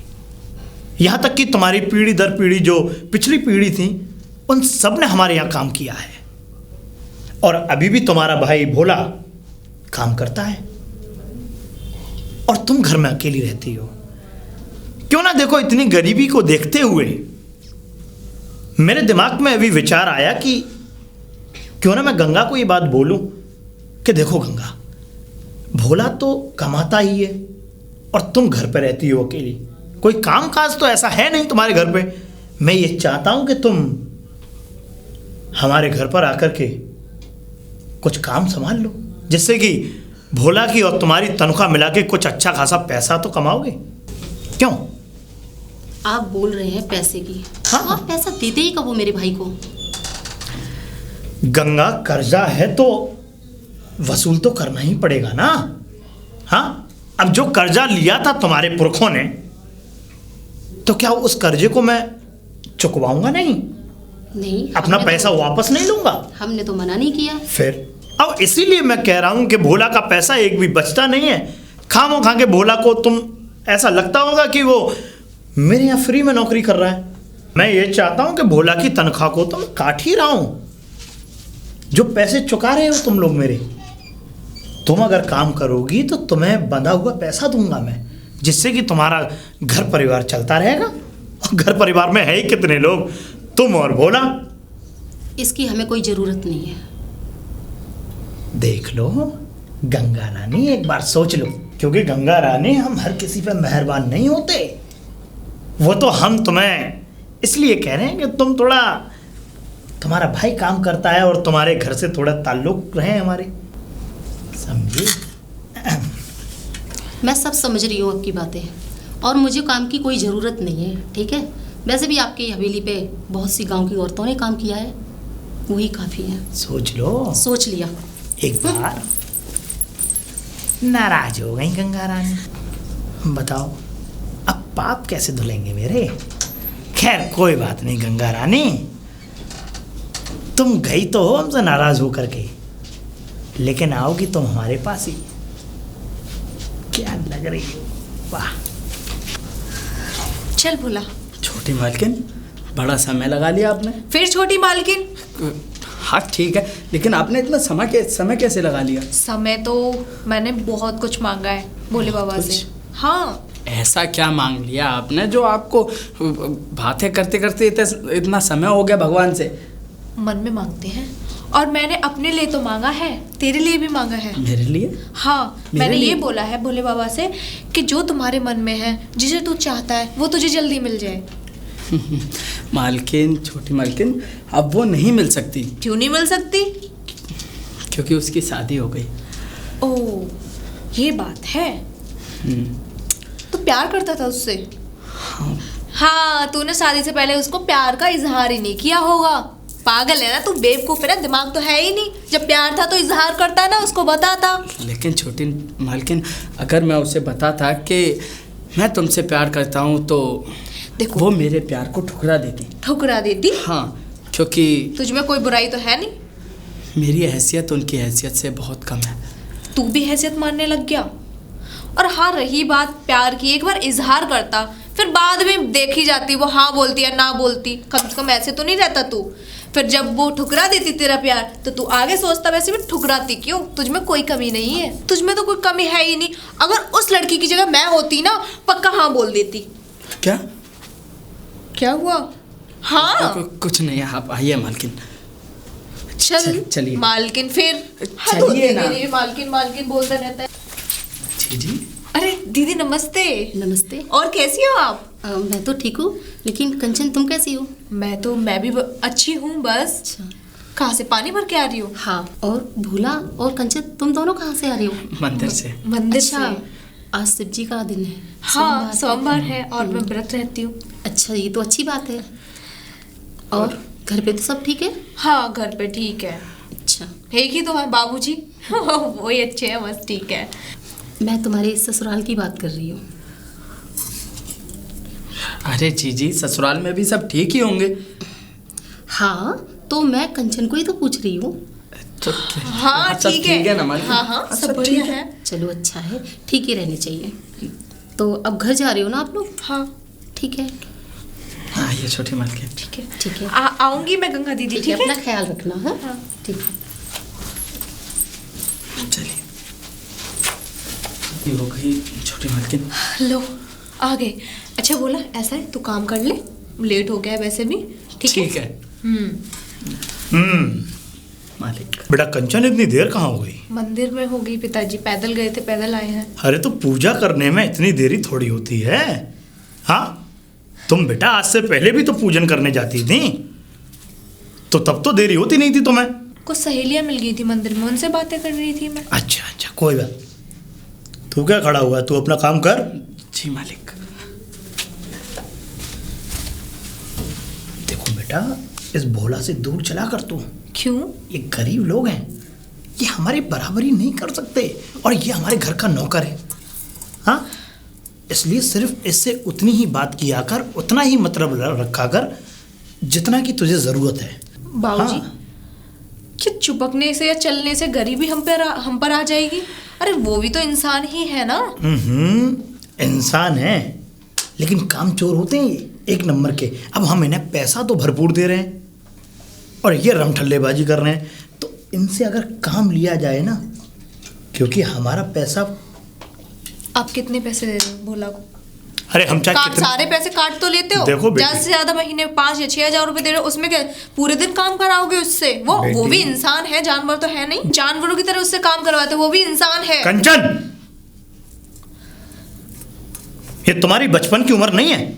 Speaker 1: यहाँ तक कि तुम्हारी पीढ़ी दर पीढ़ी जो पिछली पीढ़ी थी, उन सब ने हमारे यहाँ काम किया है। और अभी भी तुम्हारा भाई भोला काम करता है और तुम घर में अकेली रहती हो। क्यों ना देखो, इतनी गरीबी को देखते हुए मेरे दिमाग में अभी विचार आया कि क्यों ना मैं गंगा को ये बात बोलूं कि देखो गंगा, भोला तो कमाता ही है और तुम घर पे रहती हो अकेली, कोई काम काज तो ऐसा है नहीं तुम्हारे घर पे। मैं ये चाहता हूं कि तुम हमारे घर पर आकर के कुछ काम संभाल लो, जिससे कि भोला की और तुम्हारी तनख्वाह मिला के कुछ अच्छा खासा पैसा तो कमाओगे। क्यों?
Speaker 4: आप बोल रहे हैं पैसे की?
Speaker 1: हाँ।
Speaker 4: आप पैसा देते ही कब हो मेरे भाई को?
Speaker 1: गंगा, कर्जा है तो वसूल तो करना ही पड़ेगा ना। हाँ, अब जो कर्जा लिया था तुम्हारे पुरखों ने, तो क्या उस कर्जे को मैं चुकवाऊंगा? नहीं, अपना पैसा वापस नहीं लूंगा।
Speaker 4: हमने तो मना नहीं किया।
Speaker 1: फिर अब इसीलिए मैं कह रहा हूं कि भोला का पैसा एक भी बचता नहीं है। खामो खा के भोला को तुम ऐसा लगता होगा कि वो मेरे यहाँ फ्री में नौकरी कर रहा है। मैं ये चाहता हूं कि भोला की तनख्वाह को तो मैं काट ही रहा हूं। जो पैसे चुका रहे हो तुम लोग मेरे, तुम अगर काम करोगी तो तुम्हें बंधा हुआ पैसा दूंगा मैं, जिससे कि तुम्हारा घर परिवार चलता रहेगा। और घर परिवार में है ही कितने लोग, तुम और भोला।
Speaker 4: इसकी हमें कोई जरूरत नहीं है।
Speaker 1: देख लो गंगा रानी, एक बार सोच लो, क्योंकि गंगा रानी, हम हर किसी पे मेहरबान नहीं होते। वो तो हम तुम्हें इसलिए कह रहे हैं कि तुम थोड़ा, तुम्हारा भाई काम करता है और तुम्हारे घर से थोड़ा ताल्लुक रहे हमारे, समझे?
Speaker 4: मैं सब समझ रही हूँ आपकी बातें, और मुझे काम की कोई ज़रूरत नहीं है, ठीक है? वैसे भी आपकी हवेली पे बहुत सी गांव की औरतों ने काम किया है, वही काफ़ी है।
Speaker 1: सोच लो।
Speaker 4: सोच लिया।
Speaker 1: एक बार नाराज हो गई गंगा रानी। बताओ अब पाप कैसे धुलेंगे मेरे? खैर कोई बात नहीं गंगा रानी, तुम गई तो हो हमसे नाराज होकर के, लेकिन आओगी तुम हमारे पास ही। क्या लग रही हो? वाह।
Speaker 2: चल भोला।
Speaker 3: छोटी मालकिन, बड़ा समय लगा लिया आपने।
Speaker 2: फिर छोटी मालकिन?
Speaker 3: हाँ ठीक है, लेकिन आपने इतना समय कैसे लगा लिया?
Speaker 2: समय तो मैंने बहुत कुछ मांगा है भोले बाबा से। हाँ।
Speaker 3: ऐसा क्या मांग लिया आपने जो आपको बातें करते करते इतना समय हो गया भगवान से?
Speaker 2: मन में मांगते हैं, और मैंने अपने लिए तो मांगा है, तेरे लिए भी मांगा है।
Speaker 3: मेरे लिए?
Speaker 2: हाँ, मैंने ये बोला है भोले बाबा से कि जो तुम्हारे मन में है, जिसे तू चाहता है, वो तुझे जल्दी मिल जाए।
Speaker 3: मालकिन, छोटी मालकिन, अब वो नहीं मिल सकती।
Speaker 2: क्यों नहीं मिल सकती?
Speaker 3: क्योंकि उसकी शादी हो गई।
Speaker 2: ओह, ये बात है। तू प्यार करता था उससे? हाँ, तूने शादी से पहले उसको प्यार का इजहार ही नहीं किया होगा। पागल है ना तू, बेवकूफ है ना, दिमाग तो है ही नहीं। जब प्यार था तो इजहार करता ना, उसको बताता। लेकिन
Speaker 3: छोटी मालकिन, अगर मैं उसे बताता कि मैं तुमसे प्यार करता हूँ तो देखो, वो मेरे प्यार को ठुकरा देती। हाँ, क्योंकि
Speaker 2: तुझ में कोई बुराई तो है नहीं।
Speaker 3: मेरी हैसियत उनकी हैसियत से बहुत कम है।
Speaker 2: तू भी हैसियत मानने लग गया। और हाँ, रही बात प्यार की, एक बार इजहार करता, फिर बाद में देखी जाती वो हाँ बोलती या ना बोलती। कम से कम ऐसे तो नहीं रहता तू। फिर जब वो ठुकरा देती तेरा प्यार, तो तू आगे सोचता वैसे भी ठुकराती क्यों? तुझ में कोई कमी नहीं है, तुझ में तो कोई कमी है ही नहीं। अगर उस लड़की की जगह मैं होती ना, पक्का हाँ बोल देती। क्या हुआ? हाँ
Speaker 3: कुछ नहीं, आप आइए मालकिन।
Speaker 2: चलिए मालकिन, फिर
Speaker 3: चलिए ना।
Speaker 2: मालकिन मालकिन बोलता रहता है।
Speaker 3: जी।
Speaker 2: अरे दीदी नमस्ते।
Speaker 4: नमस्ते।
Speaker 2: और कैसी हो आप?
Speaker 4: मैं तो ठीक हूँ, लेकिन कंचन तुम कैसी हो?
Speaker 2: मैं भी अच्छी हूँ बस।
Speaker 4: अच्छा।
Speaker 2: कहाँ से पानी भर के आ रही हो?
Speaker 4: हाँ, और भूला और कंचन, तुम दोनों कहाँ से आ रही हो?
Speaker 3: मंदिर से।
Speaker 2: मंदिर
Speaker 4: अच्छा,
Speaker 2: से।
Speaker 4: आज शिव जी का दिन है।
Speaker 2: हाँ, सोमवार है और मैं व्रत रहती हूँ।
Speaker 4: अच्छा, ये तो अच्छी बात है। और घर पे तो सब ठीक है?
Speaker 2: हाँ, घर पे ठीक है।
Speaker 4: अच्छा,
Speaker 2: एक ही तो है बाबूजी। वो ही अच्छे हैं, बस ठीक है।
Speaker 4: मैं तुम्हारे ससुराल की बात कर रही हूँ।
Speaker 3: अरे जी, ससुराल में भी सब ठीक ही होंगे।
Speaker 4: हाँ, तो मैं कंचन को ही तो पूछ रही हूँ।
Speaker 3: तो
Speaker 2: हाँ,
Speaker 3: सब
Speaker 2: ठीक है।
Speaker 3: ना मालिक?
Speaker 2: हाँ हाँ,
Speaker 3: अच्छा,
Speaker 2: सब बढ़िया
Speaker 3: ठीक
Speaker 2: है।
Speaker 4: चलो अच्छा है, ठीक ही रहने चाहिए। तो अब घर जा रहे हो ना आप लोग?
Speaker 2: हाँ
Speaker 4: ठीक है,
Speaker 3: हाँ, ये छोटी मालकिन।
Speaker 2: ठीक है।
Speaker 4: ठीक है।
Speaker 2: आऊंगी मैं गंगा दीदी,
Speaker 4: ठीक है,
Speaker 2: ठीक है?
Speaker 4: अपना ख्याल रखना। हाँ
Speaker 2: हाँ।
Speaker 4: ठीक है।
Speaker 3: चलिए, ये हो गई छोटी मालकिन।
Speaker 2: लो, आ गए। अच्छा बोला, ऐसा है तू काम कर ले, लेट हो गया है वैसे भी।
Speaker 3: ठीक है मालिक।
Speaker 1: बेटा कंचन इतनी देर कहाँ हो गई?
Speaker 2: मंदिर में हो गई पिताजी, पैदल गए थे, पैदल आए हैं।
Speaker 1: अरे तो पूजा करने में इतनी देरी थोड़ी होती है। हाँ, तुम बेटा आज से पहले भी तो पूजन करने जाती थी, तो तब तो देरी होती नहीं थी तुम्हें।
Speaker 2: कुछ सहेलियां मिल गई थी मंदिर में, उनसे बातें कर रही थी मैं।
Speaker 1: अच्छा, कोई बात। तू क्या खड़ा हुआ है? तू अपना काम कर।
Speaker 3: जी मालिक।
Speaker 1: देखो बेटा, इस भोला से दूर चला कर तू।
Speaker 2: क्यों?
Speaker 1: ये गरीब लोग हैं, ये हमारी बराबरी नहीं कर सकते, और ये हमारे घर का नौकर है। हाँ, इसलिए सिर्फ इससे उतनी ही बात किया कर, उतना ही मतलब रखा कर जितना कि तुझे जरूरत है।
Speaker 2: बाबूजी,
Speaker 1: हाँ।
Speaker 2: क्या चुपकने से या चलने से गरीबी हम पर आ जाएगी? अरे वो भी तो इंसान ही है ना।
Speaker 1: इंसान है, लेकिन कामचोर होते हैं ये, एक नंबर के। अब हम इन्हें पैसा तो भरपूर दे रहे हैं और ये रमठल्लेबाजी कर रहे हैं, तो इनसे अगर काम लिया जाए ना, क्योंकि हमारा पैसा।
Speaker 2: आप कितने पैसे दे रहे हो भोला को?
Speaker 1: अरे हम चाहे
Speaker 2: सारे पैसे काट तो लेते हो।
Speaker 1: देखो बेटी,
Speaker 2: ज्यादा से ज्यादा महीने 5 या 6 हजार रुपए दे रहे हो, उसमें क्या पूरे दिन काम कराओगे उससे? वो भी इंसान है, जानवर तो है नहीं। जानवरों की तरह उससे काम करवाते, वो भी इंसान है।
Speaker 1: कंचन, ये तुम्हारी बचपन की उम्र नहीं है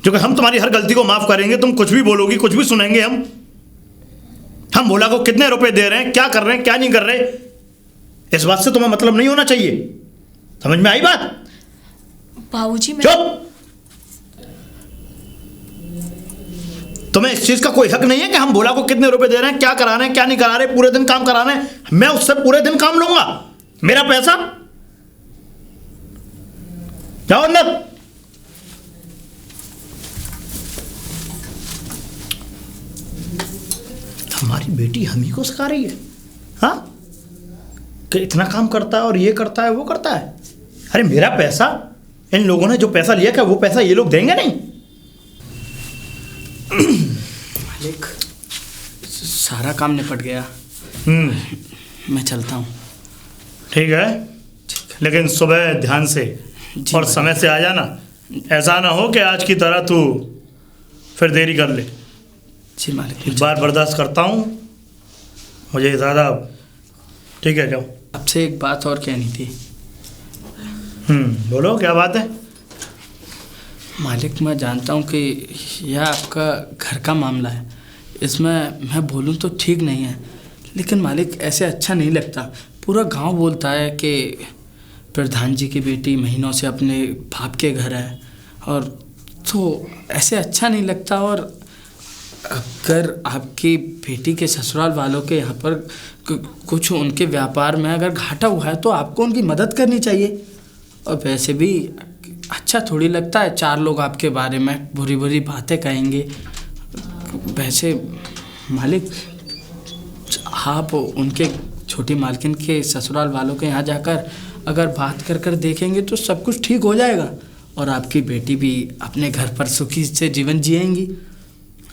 Speaker 1: जो कि हम तुम्हारी हर गलती को माफ करेंगे। तुम कुछ भी बोलोगी, कुछ भी सुनेंगे हम भोला को कितने रुपए दे रहे हैं, क्या कर रहे हैं, क्या नहीं कर रहे, इस बात से तुम्हें मतलब नहीं होना चाहिए। समझ में आई बात?
Speaker 2: बाबूजी मैं
Speaker 1: चुप! तुम्हें इस चीज का कोई हक नहीं है कि हम भोला को कितने रुपए दे रहे हैं, क्या करा रहे हैं, क्या नहीं करा रहे, पूरे दिन काम करा रहे हैं। मैं उससे पूरे दिन काम लूंगा, मेरा पैसा। जाओ अंदर। हमारी बेटी हम ही को सिखा रही है, हाँ, कि इतना काम करता है और ये करता है, वो करता है। अरे मेरा पैसा, इन लोगों ने जो पैसा लिया, क्या वो पैसा ये लोग देंगे नहीं?
Speaker 3: मालिक, सारा काम निपट गया। मैं चलता हूँ।
Speaker 1: ठीक है, लेकिन सुबह ध्यान से और समय से आ जाना। ऐसा ना हो कि आज की तरह तू फिर देरी कर ले।
Speaker 3: जी मालिक।
Speaker 1: एक बार बर्दाश्त करता हूँ, मुझे ज़्यादा। ठीक है, जाओ।
Speaker 3: आपसे एक बात और कहनी थी।
Speaker 1: बोलो, क्या बात है?
Speaker 3: मालिक, मैं जानता हूँ कि यह आपका घर का मामला है, इसमें मैं बोलूँ तो ठीक नहीं है, लेकिन मालिक ऐसे अच्छा नहीं लगता। पूरा गांव बोलता है कि प्रधान जी की बेटी महीनों से अपने बाप के घर है, और तो ऐसे अच्छा नहीं लगता। और अगर आपकी बेटी के ससुराल वालों के यहाँ पर कुछ उनके व्यापार में अगर घाटा हुआ है तो आपको उनकी मदद करनी चाहिए। और वैसे भी अच्छा थोड़ी लगता है 4 लोग आपके बारे में बुरी बुरी बातें कहेंगे। वैसे मालिक, आप उनके छोटी मालकिन के ससुराल वालों के यहाँ जाकर अगर बात कर कर देखेंगे तो सब कुछ ठीक हो जाएगा, और आपकी बेटी भी अपने घर पर सुखी से जीवन जिएंगी।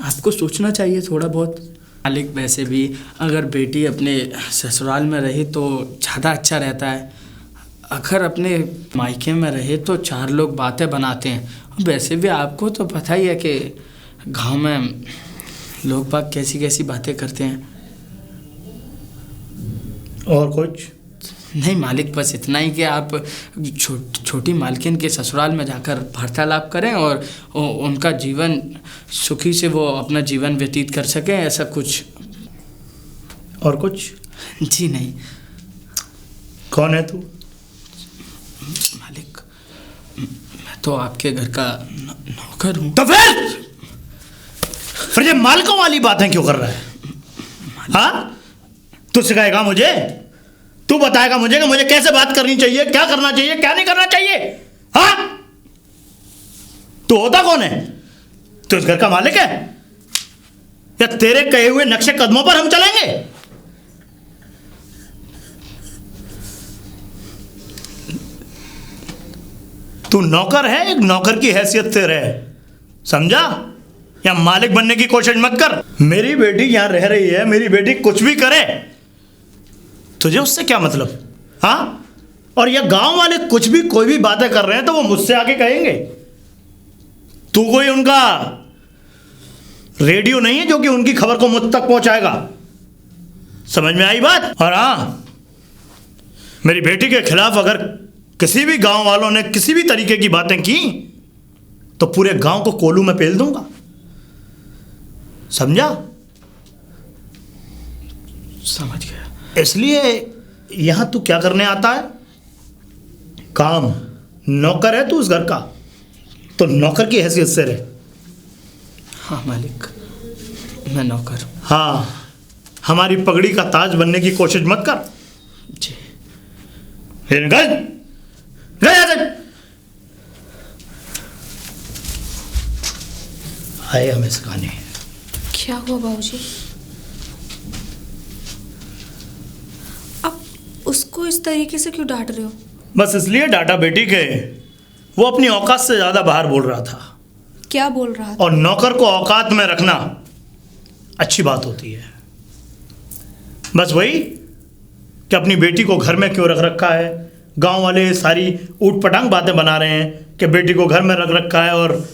Speaker 3: आपको सोचना चाहिए थोड़ा बहुत। मालिक, वैसे भी अगर बेटी अपने ससुराल में रहे तो ज़्यादा अच्छा रहता है। अगर अपने मायके में रहे तो 4 लोग बातें बनाते हैं। वैसे भी आपको तो पता ही है कि गांव में लोग बाग कैसी कैसी बातें करते हैं।
Speaker 1: और कुछ?
Speaker 3: नहीं मालिक, बस इतना ही कि आप छोटी मालकिन के ससुराल में जाकर वार्तालाप करें और उनका जीवन सुखी से वो अपना जीवन व्यतीत कर सकें, ऐसा कुछ।
Speaker 1: और कुछ?
Speaker 3: जी नहीं।
Speaker 1: कौन है तू?
Speaker 3: मालिक, मैं तो आपके घर का नौकर हूँ।
Speaker 1: तो फिर ये मालिकों वाली बातें क्यों कर रहा है? हाँ, तू सिखाएगा मुझे? तू बताएगा मुझे कि मुझे कैसे बात करनी चाहिए, क्या करना चाहिए, क्या नहीं करना चाहिए? हाँ, तू होता कौन है? तू इस घर का मालिक है या तेरे कहे हुए नक्शे कदमों पर हम चलेंगे? तू नौकर है, एक नौकर की हैसियत से रह, समझा? या मालिक बनने की कोशिश मत कर। मेरी बेटी यहां रह रही है, मेरी बेटी कुछ भी करे, तुझे उससे क्या मतलब? हाँ, और ये गांव वाले कुछ भी कोई भी बातें कर रहे हैं तो वो मुझसे आके कहेंगे। तू कोई उनका रेडियो नहीं है जो कि उनकी खबर को मुझ तक पहुंचाएगा। समझ में आई बात? और हाँ, मेरी बेटी के खिलाफ अगर किसी भी गांव वालों ने किसी भी तरीके की बातें की तो पूरे गांव को कोलू में पेल दूंगा, समझा?
Speaker 3: समझ गया।
Speaker 1: इसलिए यहां तू क्या करने आता है? काम। नौकर है तू उस घर का, तो नौकर की हैसियत से रहे।
Speaker 3: हाँ मालिक, मैं नौकर हूँ।
Speaker 1: हाँ, हमारी पगड़ी का ताज बनने की कोशिश मत कर।
Speaker 3: जी।
Speaker 1: फिर गए आए हमें सिखाने।
Speaker 2: क्या हुआ बाबूजी? आप उसको इस तरीके से क्यों डांट रहे हो?
Speaker 1: बस इसलिए डांटा बेटी के, वो अपनी औकात से ज्यादा बाहर बोल रहा था।
Speaker 2: क्या बोल रहा था?
Speaker 1: और नौकर को औकात में रखना अच्छी बात होती है। बस वही कि अपनी बेटी को घर में क्यों रख रखा है। गांव वाले सारी ऊट पटांग बातें बना रहे हैं कि बेटी को घर में रख रखा है, और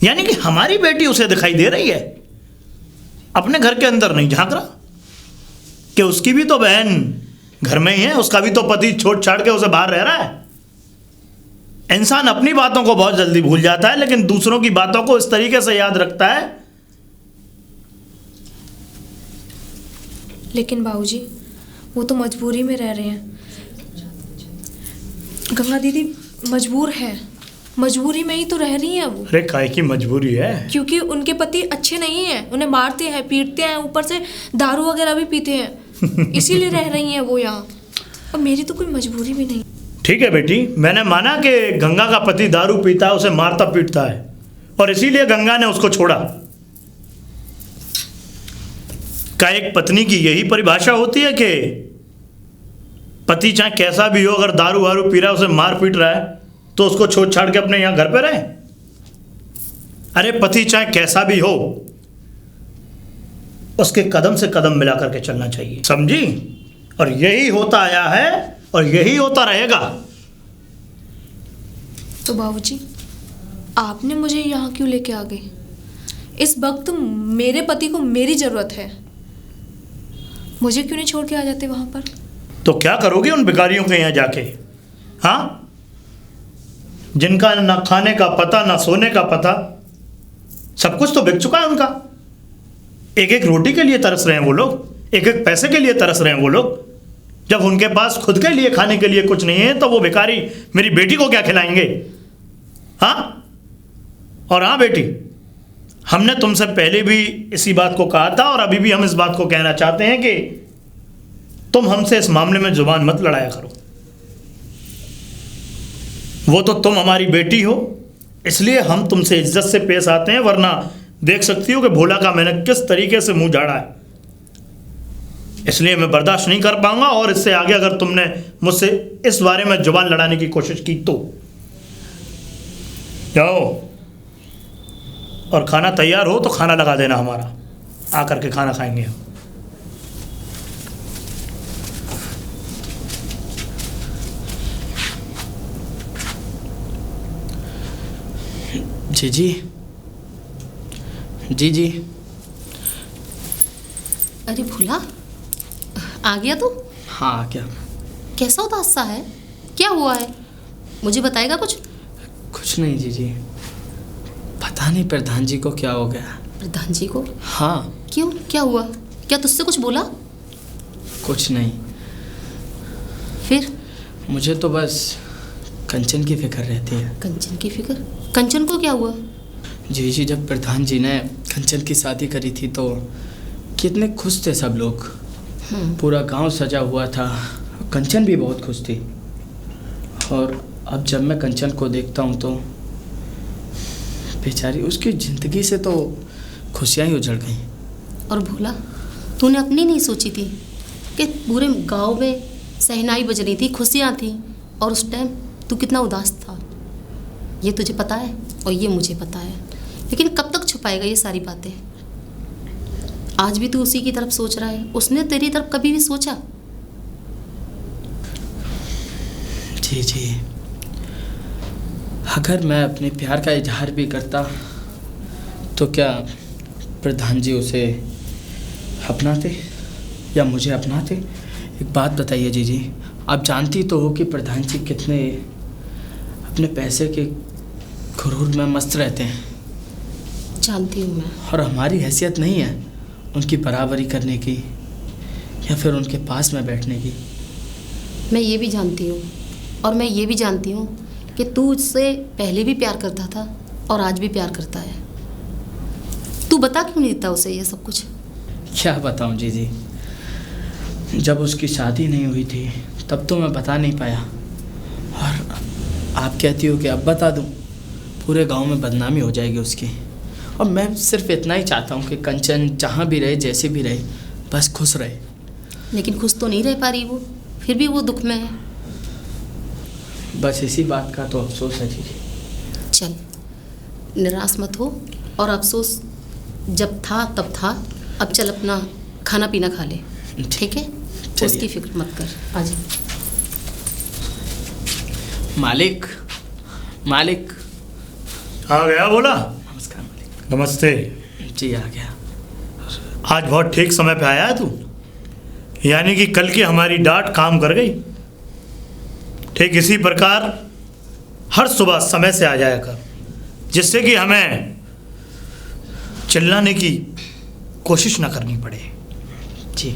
Speaker 1: यानी कि हमारी बेटी उसे दिखाई दे रही है, अपने घर के अंदर नहीं झांक रहा कि उसकी भी तो बहन घर में ही है, उसका भी तो पति छोड़ छाड़ के उसे बाहर रह रहा है। इंसान अपनी बातों को बहुत जल्दी भूल जाता है, लेकिन दूसरों की बातों को इस तरीके से याद रखता है।
Speaker 2: लेकिन बाबूजी, वो तो मजबूरी में रह रहे हैं। गंगा दीदी मजबूर है, मजबूरी में ही तो रह रही हैं वो।
Speaker 1: अरे काहे की मजबूरी है?
Speaker 2: क्योंकि उनके पति अच्छे नहीं हैं, उन्हें मारते हैं, पीटते हैं, ऊपर से दारू वगैरह भी पीते हैं, इसीलिए रह रही हैं वो यहाँ। और मेरी तो कोई मजबूरी भी नहीं।
Speaker 1: ठीक है बेटी, मैंने माना कि गंगा का पति दारू पीता है, उसे मारता पीटता है, और इसीलिए गंगा ने उसको छोड़ा। क्या एक पत्नी की यही परिभाषा होती है कि पति चाहे कैसा भी हो, अगर दारू वारू पी रहा है, उसे मार पीट रहा है, तो उसको छोड़ छाड़ के अपने यहां घर पे रहे? अरे पति चाहे कैसा भी हो, उसके कदम से कदम मिला करके चलना चाहिए, समझी? और यही होता आया है और यही होता रहेगा।
Speaker 2: तो बाबूजी, आपने मुझे यहाँ क्यों लेके आ गए? इस वक्त मेरे पति को मेरी जरूरत है, मुझे क्यों नहीं छोड़ के आ जाते वहां पर?
Speaker 1: तो क्या करोगे उन भिखारियों के यहाँ जाके? हाँ, जिनका ना खाने का पता ना सोने का पता, सब कुछ तो बिक चुका है उनका। एक एक रोटी के लिए तरस रहे हैं वो लोग, एक एक पैसे के लिए तरस रहे हैं वो लोग। जब उनके पास खुद के लिए खाने के लिए कुछ नहीं है तो वो भिखारी मेरी बेटी को क्या खिलाएंगे? हाँ, और हाँ बेटी, हमने तुमसे पहले भी इसी बात को कहा था और अभी भी हम इस बात को कहना चाहते हैं कि तुम हमसे इस मामले में जुबान मत लड़ाया करो। वो तो तुम हमारी बेटी हो, इसलिए हम तुमसे इज्जत से पेश आते हैं, वरना देख सकती हो कि भोला का मैंने किस तरीके से मुंह झाड़ा है। इसलिए मैं बर्दाश्त नहीं कर पाऊंगा, और इससे आगे अगर तुमने मुझसे इस बारे में जुबान लड़ाने की कोशिश की तो जाओ, और खाना तैयार हो तो खाना लगा देना हमारा, आकर के खाना खाएंगे हम।
Speaker 3: जी जी जी जी।
Speaker 4: अरे भोला, आ गया तू?
Speaker 3: हाँ, क्या?
Speaker 4: कैसा उदास सा है? क्या हुआ है? मुझे बताएगा कुछ?
Speaker 3: कुछ नहीं जीजी, पता नहीं प्रधान जी को क्या हो गया।
Speaker 4: प्रधान जी को?
Speaker 3: हाँ।
Speaker 4: क्यों, क्या हुआ? क्या तुझसे कुछ बोला?
Speaker 3: कुछ नहीं,
Speaker 4: फिर?
Speaker 3: मुझे तो बस कंचन की फिक्र रहती है।
Speaker 4: कंचन की फिक्र? कंचन को क्या हुआ?
Speaker 3: जी, जब प्रधान जी ने कंचन की शादी करी थी तो कितने खुश थे सब लोग। पूरा गांव सजा हुआ था, कंचन भी बहुत खुश थी। और अब जब मैं कंचन को देखता हूँ तो बेचारी, उसकी ज़िंदगी से तो खुशियाँ ही उजड़ गई।
Speaker 4: और भोला, तूने अपनी नहीं सोची थी कि पूरे गांव में सहनाई बज रही थी, खुशियाँ थी, और उस टाइम तू कितना उदास था? ये तुझे पता है और ये मुझे पता है, लेकिन कब तक छुपाएगा ये सारी बातें? आज भी तू उसी की तरफ सोच रहा है, उसने तेरी तरफ कभी भी सोचा?
Speaker 3: जी, अगर मैं अपने प्यार का इजहार भी करता तो क्या प्रधान जी उसे अपनाते या मुझे अपनाते? एक बात बताइए जी, आप जानती तो हो कि प्रधान जी कितने अपने पैसे के गुरूर में मस्त रहते हैं।
Speaker 4: जानती हूँ मैं।
Speaker 3: और हमारी हैसियत नहीं है उनकी बराबरी करने की या फिर उनके पास में बैठने की।
Speaker 4: मैं ये भी जानती हूँ, और मैं ये भी जानती हूँ कि तू उससे पहले भी प्यार करता था और आज भी प्यार करता है। तू बता क्यों नहीं देता उसे ये सब कुछ?
Speaker 3: क्या बताऊँ जी, जब उसकी शादी नहीं हुई थी तब तो मैं बता नहीं पाया, और आप कहती हो कि अब बता दूँ, पूरे गांव में बदनामी हो जाएगी उसकी। और मैं सिर्फ इतना ही चाहता हूँ कि कंचन जहाँ भी रहे, जैसे भी रहे, बस खुश रहे।
Speaker 4: लेकिन खुश तो नहीं रह पा रही वो, फिर भी वो दुख में है।
Speaker 3: बस इसी बात का तो अफसोस है जी।
Speaker 4: चल, निराश मत हो, और अफसोस जब था तब था। अब चल अपना खाना पीना खा ले, ठीक है? उसकी फिक्र मत कर। आज
Speaker 3: मालिक
Speaker 1: आ गया बोला?
Speaker 3: नमस्कार मालिक।
Speaker 1: नमस्ते
Speaker 3: जी, आ गया।
Speaker 1: आज बहुत ठीक समय पे आया है तू, यानी कि कल की हमारी डांट काम कर गई। ठीक इसी प्रकार हर सुबह समय से आ जाया कर, जिससे कि हमें चिल्लाने की कोशिश ना करनी पड़े।
Speaker 3: जी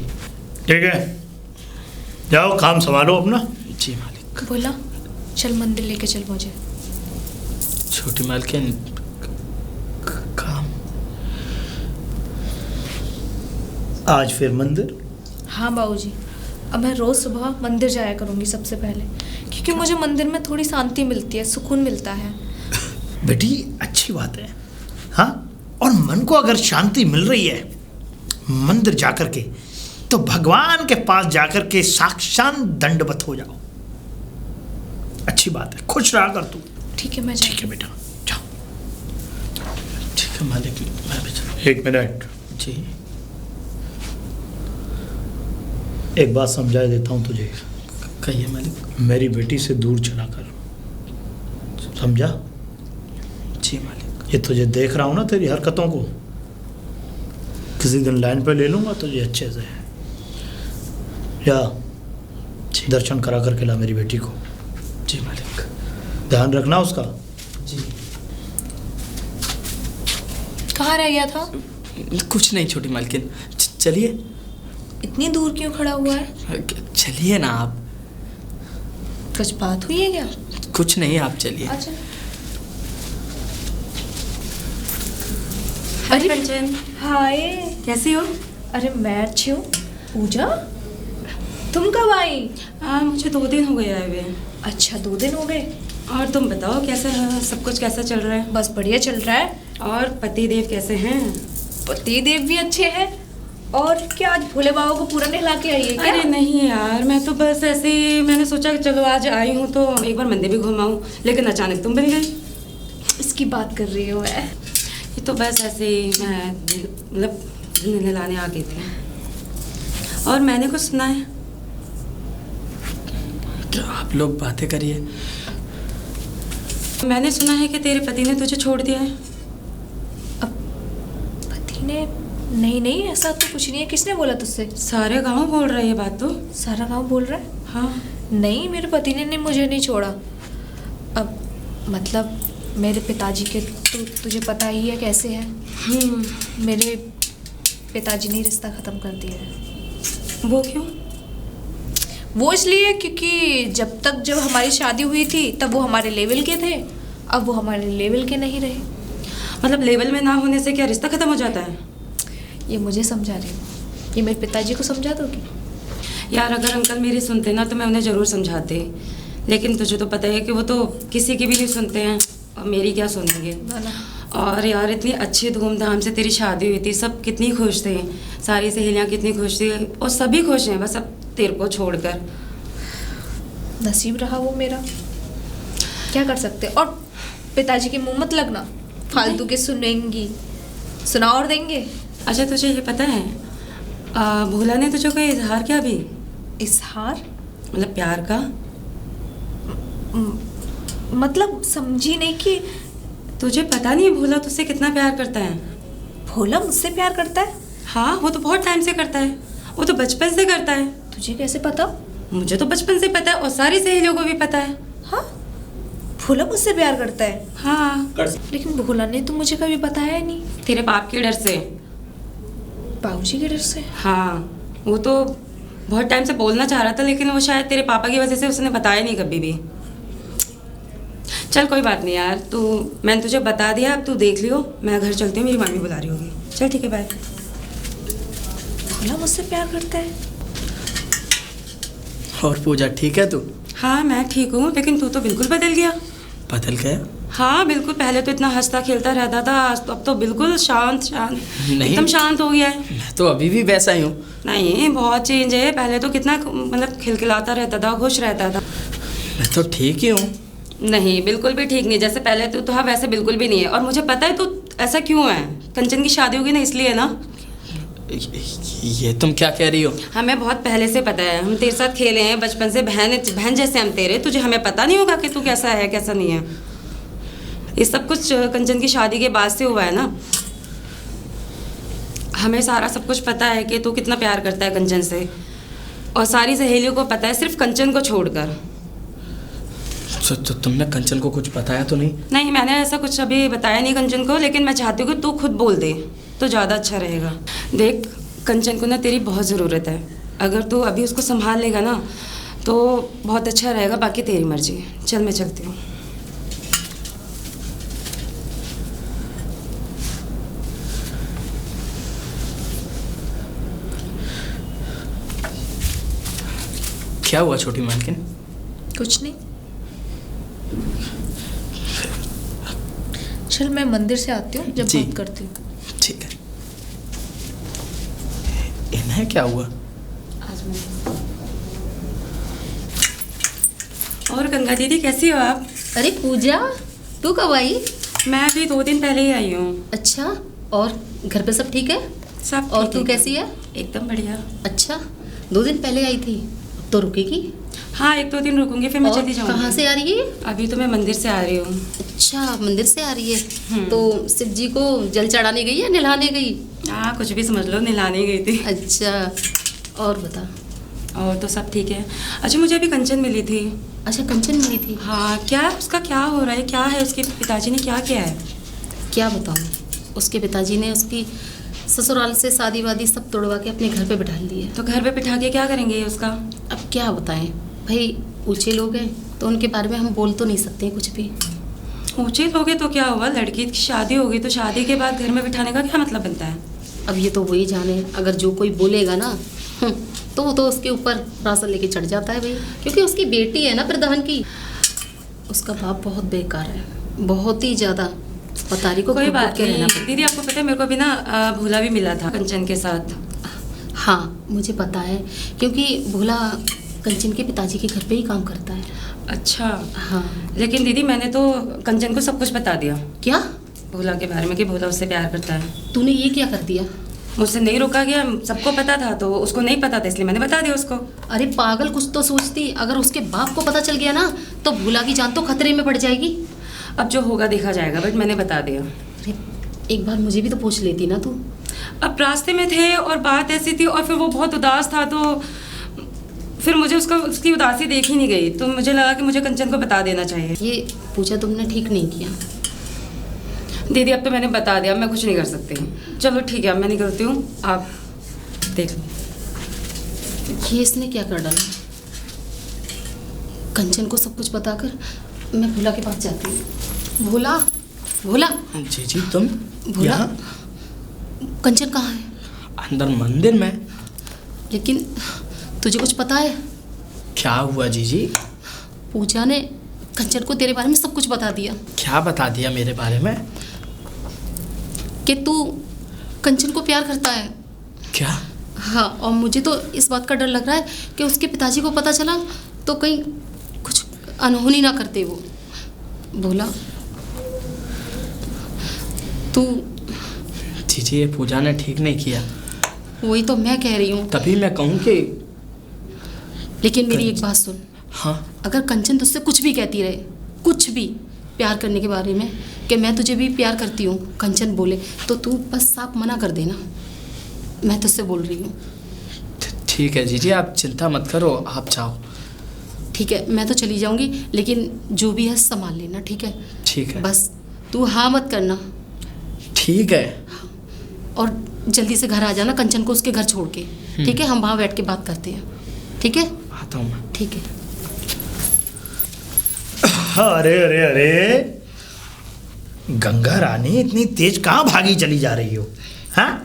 Speaker 1: ठीक है, जाओ काम संभालो अपना।
Speaker 3: जी मालिक।
Speaker 2: बोला, चल मंदिर लेके चल मुझे।
Speaker 3: छोटी मालकिन, काम?
Speaker 1: आज फिर मंदिर?
Speaker 2: हाँ बाबूजी, अब मैं रोज़ सुबह मंदिर जाया करूँगी सबसे पहले, क्योंकि मुझे मंदिर में थोड़ी शांति मिलती है, सुकून मिलता है।
Speaker 1: बेटी अच्छी बात है, हाँ। और मन को अगर शांति मिल रही है मंदिर जाकर के, तो भगवान के पास जाकर के साक्षात दंडवत हो जाओ। अच्छी बात है, खुश रहा कर तू।
Speaker 2: ठीक है, मैं
Speaker 1: ठीक है बेटा, जाओ।
Speaker 3: ठीक है मालिक, मैं भी चलूँ।
Speaker 1: एक मिनट,
Speaker 3: जी।
Speaker 1: एक बात समझा देता हूँ तुझे।
Speaker 3: कहिए मालिक।
Speaker 1: मेरी बेटी से दूर चला कर, समझा?
Speaker 3: जी मालिक।
Speaker 1: ये तुझे देख रहा हूँ ना, तेरी हरकतों को, किसी दिन लाइन पे ले लूँगा तुझे अच्छे से। या दर्शन करा करके ला मेरी बेटी को।
Speaker 3: जी मालिक।
Speaker 1: ध्यान रखना उसका।
Speaker 3: जी।
Speaker 2: कहाँ रह गया था?
Speaker 3: कुछ नहीं छोटी मालकिन, चलिए।
Speaker 2: इतनी दूर क्यों खड़ा हुआ है?
Speaker 3: चलिए ना आप।
Speaker 2: कुछ बात हुई है क्या?
Speaker 3: कुछ नहीं, आप चलिए।
Speaker 2: अच्छा।
Speaker 5: अरे कंचन,
Speaker 2: हाय,
Speaker 5: कैसी हो?
Speaker 2: अरे मैं अच्छी हूँ। पूजा, तुम कब आई?
Speaker 5: मुझे 2 दिन हो गए आए हुए।
Speaker 2: अच्छा, 2 दिन हो गए।
Speaker 5: और तुम बताओ, कैसा है सब कुछ, कैसा चल रहा है?
Speaker 2: बस बढ़िया चल रहा है।
Speaker 5: और पति देव कैसे हैं?
Speaker 2: पति देव भी अच्छे हैं। और क्या आज भोले बाबा को पूरा नहला के आई है क्या?
Speaker 5: अरे नहीं यार, मैं तो बस ऐसे ही मैंने सोचा कि चलो आज आई हूँ तो एक बार मंदिर भी घुमाऊँ, लेकिन अचानक तुम मिल गई।
Speaker 2: इसकी बात कर रही हो?
Speaker 5: ये तो बस ऐसे ही मैं मतलब नहलाने आ गई थी। और मैंने कुछ सुना है।
Speaker 3: क्या आप लोग बातें करिए।
Speaker 5: मैंने सुना है कि तेरे पति ने तुझे छोड़ दिया है।
Speaker 2: पति ने? नहीं नहीं, ऐसा तो कुछ नहीं है। किसने बोला तुझसे?
Speaker 5: सारे गाँव बोल रहे हैं ये बात तो।
Speaker 2: सारा गांव बोल रहा है?
Speaker 5: हाँ।
Speaker 2: नहीं, मेरे पति ने मुझे नहीं छोड़ा। अब मतलब मेरे पिताजी के तुझे पता ही है कैसे है। मेरे पिताजी ने रिश्ता ख़त्म कर दिया है।
Speaker 5: वो क्यों?
Speaker 2: वो इसलिए क्योंकि जब हमारी शादी हुई थी तब वो हमारे लेवल के थे, अब वो हमारे लेवल के नहीं रहे।
Speaker 5: मतलब लेवल में ना होने से क्या रिश्ता ख़त्म हो जाता है?
Speaker 2: ये मुझे समझा रही हूँ, ये मेरे पिताजी को समझा दोगी?
Speaker 5: यार अगर अंकल मेरी सुनते ना तो मैं उन्हें ज़रूर समझाती, लेकिन तुझे तो पता है कि वो तो किसी की भी नहीं सुनते हैं और मेरी क्या सुनेंगे। और यार इतनी अच्छी धूमधाम से तेरी शादी हुई थी, सब कितनी खुश थे, सारी सहेलियाँ कितनी खुश थी और सभी खुश हैं, बस अब तेरे को छोड़कर।
Speaker 2: नसीब रहा वो मेरा, क्या कर सकते। और पिताजी के मुंह मत लगना, फालतू के सुनेंगी, सुना और देंगे।
Speaker 5: अच्छा तुझे ये पता है भोला ने तुझे कोई इजहार किया अभी?
Speaker 2: इजहार
Speaker 5: मतलब प्यार का?
Speaker 2: मतलब समझी नहीं कि
Speaker 5: तुझे पता नहीं भोला तुझसे कितना प्यार करता है?
Speaker 2: भोला मुझसे प्यार करता है?
Speaker 5: हाँ वो तो बहुत टाइम से करता है, वो तो बचपन से करता है।
Speaker 2: तुझे कैसे पता?
Speaker 5: मुझे तो बचपन से पता है और सारी सहेलियों को भी पता है।
Speaker 2: हाँ, भोला मुझसे प्यार करता है?
Speaker 5: हाँ।
Speaker 2: लेकिन भोला ने तो मुझे कभी बताया नहीं।
Speaker 5: तेरे बाप के डर से।
Speaker 2: बाबूजी के डर से?
Speaker 5: हाँ, वो तो बहुत टाइम से बोलना चाह रहा था लेकिन वो शायद तेरे पापा की वजह से उसने बताया नहीं कभी भी। चल कोई बात नहीं यार, मैंने तुझे बता दिया, अब तू देख लियो, मैं घर चलती हूँ, मेरी मम्मी बुला रही होगी। चल ठीक है, बाय।
Speaker 2: भोला मुझसे प्यार करता है?
Speaker 3: और पूजा ठीक है तू?
Speaker 5: हाँ मैं ठीक हूँ, लेकिन तू तो बिल्कुल बदल गया।
Speaker 3: बदल गया?
Speaker 5: हाँ बिल्कुल, पहले तो इतना हंसता खेलता रहता था, अब तो बिल्कुल शांत
Speaker 3: नहीं,
Speaker 5: एकदम शांत हो गया है।
Speaker 3: मैं तो अभी भी वैसा ही हूँ।
Speaker 5: नहीं बहुत चेंज है, पहले तो कितना मतलब खिलखिलाता रहता था, खुश रहता था।
Speaker 3: मैं तो ठीक ही हूँ।
Speaker 5: नहीं बिल्कुल भी ठीक नहीं, जैसे पहले तो हाँ वैसे बिल्कुल भी नहीं है। और मुझे पता है तू ऐसा क्यों है, कंचन की शादी होगी ना इसलिए ना।
Speaker 3: ये तुम क्या कह रही हो?
Speaker 5: हमें बहुत पहले से पता है, हम तेरे साथ खेले हैं बचपन से, बहन जैसे हम तेरे, तुझे हमें पता नहीं होगा कि तू कैसा है कैसा नहीं है। ये सब कुछ कंचन की शादी के बाद से हुआ है ना। हमें सारा सब कुछ पता है कि तू कितना प्यार करता है कंचन से, और सारी सहेलियों को पता है सिर्फ कंचन को छोड़कर।
Speaker 3: तो तुमने कंचन को कुछ बताया तो नहीं?
Speaker 5: नहीं मैंने ऐसा कुछ अभी बताया नहीं कंचन को, लेकिन मैं चाहती हूँ कि तू खुद बोल दे तो ज़्यादा अच्छा रहेगा। देख कंचन को ना तेरी बहुत ज़रूरत है, अगर तू अभी उसको संभाल लेगा ना तो बहुत अच्छा रहेगा, बाकी तेरी मर्जी। चल मैं चलती हूँ।
Speaker 3: क्या हुआ छोटी मालकिन?
Speaker 2: कुछ नहीं। चल मैं मंदिर से आती हूँ, जब बात करती हूँ।
Speaker 3: ठीक है। इन्हें क्या हुआ?
Speaker 5: और गंगा दीदी कैसी हो आप?
Speaker 4: अरे पूजा, तू कब आई?
Speaker 5: मैं अभी 2 दिन पहले ही आई हूँ।
Speaker 4: अच्छा, और घर पे सब ठीक है?
Speaker 5: सब
Speaker 4: और
Speaker 5: ठीक
Speaker 4: तू
Speaker 5: है।
Speaker 4: कैसी है?
Speaker 5: एकदम बढ़िया।
Speaker 4: अच्छा, 2 दिन पहले आई थी, अब तो रुकेगी?
Speaker 5: हाँ 1-2 दिन रुकूंगी फिर मैं
Speaker 4: और
Speaker 5: चली जाऊँगी।
Speaker 4: कहाँ से आ रही है?
Speaker 5: अभी तो मैं मंदिर से आ रही हूँ।
Speaker 4: अच्छा, मंदिर से आ रही है। तो शिव जी को जल चढ़ाने गई या नहलाने गई?
Speaker 5: हाँ कुछ भी समझ लो, नहलाने गई थी।
Speaker 4: अच्छा, और बता।
Speaker 5: और तो सब ठीक है। अच्छा मुझे अभी कंचन मिली थी।
Speaker 4: अच्छा, कंचन मिली थी?
Speaker 5: हाँ, क्या उसका क्या हो रहा है, क्या है, उसके पिताजी ने क्या किया है?
Speaker 4: क्या बताऊँ, उसके पिताजी ने उसकी ससुराल से शादी वादी सब तोड़वा के अपने घर पे बिठा लिए।
Speaker 5: तो घर पे बिठा के क्या करेंगे उसका?
Speaker 4: अब क्या बताएं भाई, ऊंचे लोग हैं तो उनके बारे में हम बोल तो नहीं सकते कुछ भी।
Speaker 5: ऊँचे लोगे तो क्या हुआ, लड़की की शादी होगी तो शादी के बाद घर में बिठाने का क्या मतलब बनता है?
Speaker 4: अब ये तो वही जाने, अगर जो कोई बोलेगा ना तो वो तो उसके ऊपर राशन लेके चढ़ जाता है भाई, क्योंकि उसकी बेटी है ना प्रधान की। उसका बाप बहुत बेकार है, बहुत ही ज़्यादा। पतारी को
Speaker 5: कोई
Speaker 4: घुट-घुट
Speaker 5: बात
Speaker 4: के रहना
Speaker 5: नहीं
Speaker 4: पड़ता है।
Speaker 5: दीदी, आपको पता है मेरे को अभी ना भोला भी मिला था कंचन के साथ।
Speaker 4: हाँ मुझे पता है, क्योंकि भोला कंचन के पिताजी के घर पे ही काम करता है।
Speaker 5: अच्छा।
Speaker 4: हाँ।
Speaker 5: लेकिन दीदी मैंने तो कंचन को सब कुछ बता दिया
Speaker 4: क्या?
Speaker 5: भोला के बारे में कि भोला उससे प्यार करता है।
Speaker 4: तूने ये क्या कर दिया?
Speaker 5: मुझसे नहीं रोका गया, सबको पता था तो उसको नहीं पता था इसलिए मैंने बता दिया उसको।
Speaker 4: अरे पागल, कुछ तो सोचती। अगर उसके बाप को पता चल गया ना तो भोला की जान तो खतरे में पड़ जाएगी।
Speaker 5: अब जो होगा देखा जाएगा, बट मैंने बता दिया।
Speaker 4: अरे एक बार मुझे भी तो पूछ लेती ना तू।
Speaker 5: अब रास्ते में थे और बात ऐसी थी और फिर वो बहुत उदास था तो फिर मुझे उसकी उदासी देख ही नहीं गई, तो मुझे लगा कि मुझे कंचन को बता देना चाहिए।
Speaker 4: ये पूजा तुमने ठीक नहीं किया।
Speaker 5: दीदी अब तो मैंने बता दिया, मैं कुछ नहीं कर सकती। चलो ठीक है, अब मैं निकलती हूँ, आप देख लो।
Speaker 4: ये इसने क्या कर डाला? कंचन को सब कुछ बताकर मैं भोला के पास जाती हूँ। भोला, भोला।
Speaker 3: जी तुम
Speaker 4: भोला,
Speaker 3: यहाँ?
Speaker 4: कंचन कहाँ है?
Speaker 3: अंदर मंदिर में।
Speaker 4: लेकिन तुझे कुछ पता है?
Speaker 3: क्या हुआ जीजी?
Speaker 4: पूजा ने कंचन को तेरे बारे में सब कुछ बता दिया।
Speaker 3: क्या बता दिया मेरे बारे में?
Speaker 4: कि तू कंचन को प्यार करता है।
Speaker 3: क्या?
Speaker 4: हाँ, और मुझे तो इस बात का डर लग रहा है कि उसके पिताजी को पता चला तो कहीं कुछ अनहोनी ना करते वो। बोला तू।
Speaker 3: जीजी ये पूजा ने ठीक नहीं किया।
Speaker 4: वही तो मैं कह रही हूँ।
Speaker 3: तभी मैं कहूँ कि
Speaker 4: लेकिन मेरी एक बात सुन।
Speaker 3: हाँ।
Speaker 4: अगर कंचन तुझसे कुछ भी कहती रहे, कुछ भी प्यार करने के बारे में, कि मैं तुझे भी प्यार करती हूँ, कंचन बोले, तो तू बस साफ मना कर देना। मैं तुझसे बोल रही हूँ।
Speaker 3: ठीक है जीजी, आप चिंता मत करो, आप जाओ।
Speaker 4: ठीक है, मैं तो चली जाऊंगी, लेकिन जो भी है संभाल लेना, ठीक है?
Speaker 3: ठीक है।
Speaker 4: बस तू हाँ मत करना।
Speaker 3: ठीक है।
Speaker 4: और जल्दी से घर आ जाना कंचन को उसके घर छोड़ के, ठीक है? हम वहाँ बैठ के बात करते हैं, ठीक है?
Speaker 3: आता हूँ मैं।
Speaker 4: ठीक है।
Speaker 1: अरे अरे अरे, गंगा रानी इतनी तेज कहाँ भागी चली जा रही हो? हाँ,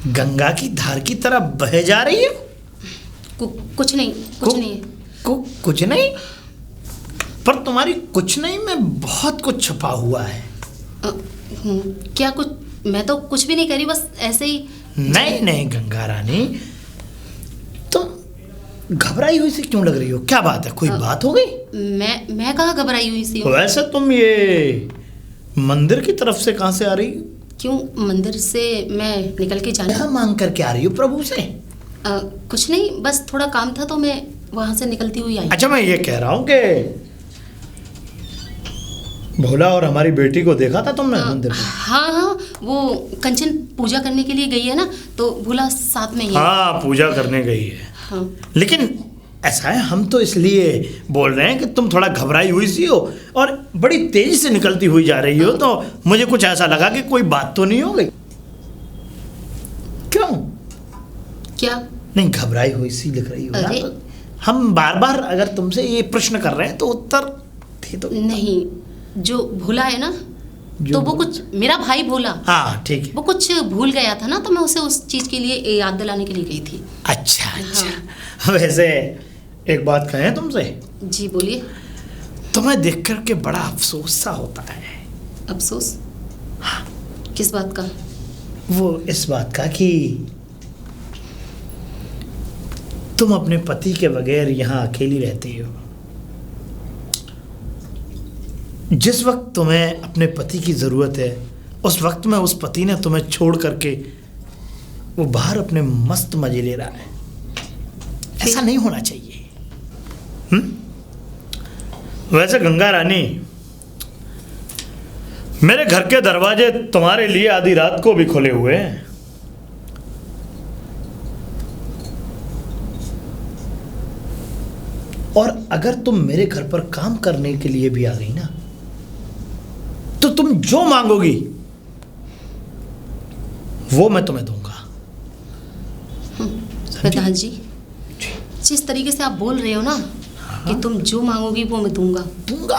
Speaker 1: गंगा की धार की तरह बह जा रही हो?
Speaker 4: कुछ नहीं, कुछ नहीं है।
Speaker 1: कुछ नहीं? पर तुम्हारी कुछ नहीं में बहुत कुछ छुपा हुआ है।
Speaker 4: क्या कुछ? मैं तो कुछ भी नहीं करी, बस ऐसे ही।
Speaker 1: नहीं नहीं गंगा रानी, तुम घबराई हुई सी क्यों लग रही हो? क्या बात है? कोई बात हो गई?
Speaker 4: मैं कहाँ घबराई हुई सी हूँ?
Speaker 1: वैसे तुम ये मंदिर की तरफ से कहाँ से आ रही हो?
Speaker 4: क्यों? मंदिर से मैं निकल के जाने
Speaker 1: क्या मांग करके आ रही हो प्रभु से?
Speaker 4: कुछ नहीं, बस थोड़ा काम था तो मैं वहां से निकलती हुई आई।
Speaker 1: अच्छा, मैं ये कह रहा हूँ कि भोला और हमारी बेटी को देखा था तुमने मंदिर में?
Speaker 4: हाँ, वो कंचन पूजा करने के लिए गई है ना, तो भोला साथ में ही है।
Speaker 1: हाँ, पूजा करने गई है।
Speaker 4: हाँ।
Speaker 1: लेकिन ऐसा है, हम तो इसलिए बोल रहे हैं कि तुम थोड़ा घबराई हुई सी हो और बड़ी तेजी से निकलती हुई जा रही हो, तो मुझे कुछ ऐसा लगा कि कोई बात तो नहीं हो गई। क्यों?
Speaker 4: क्या?
Speaker 1: नहीं, घबराई हुई सी लिख रही हो ना, तो हम बार बार अगर तुमसे ये प्रश्न कर रहे हैं तो उत्तर दे दो।
Speaker 4: नहीं, जो भोला है ना, तो वो कुछ, मेरा भाई भोला,
Speaker 1: हाँ ठीक है,
Speaker 4: वो कुछ भूल गया था ना, तो मैं उसे उस चीज के लिए याद दिलाने के लिए गई थी।
Speaker 1: अच्छा अच्छा। वैसे एक बात कहें तुमसे?
Speaker 4: जी बोलिए।
Speaker 1: तुम्हें देख कर के बड़ा अफसोस सा होता है।
Speaker 4: अफसोस? हाँ। किस बात का?
Speaker 1: वो इस बात का कि तुम अपने पति के बगैर यहाँ अकेली रहती हो। जिस वक्त तुम्हें अपने पति की ज़रूरत है, उस वक्त में उस पति ने तुम्हें छोड़ करके वो बाहर अपने मस्त मजे ले रहा है। ऐसा नहीं होना चाहिए। वैसे गंगा रानी, मेरे घर के दरवाजे तुम्हारे लिए आधी रात को भी खुले हुए हैं। और अगर तुम मेरे घर पर काम करने के लिए भी आ गई ना, तो तुम जो मांगोगी वो मैं तुम्हें दूंगा।
Speaker 4: प्रधान जी, जिस तरीके से आप बोल रहे हो ना, कि तुम जो मांगोगी वो मैं दूंगा।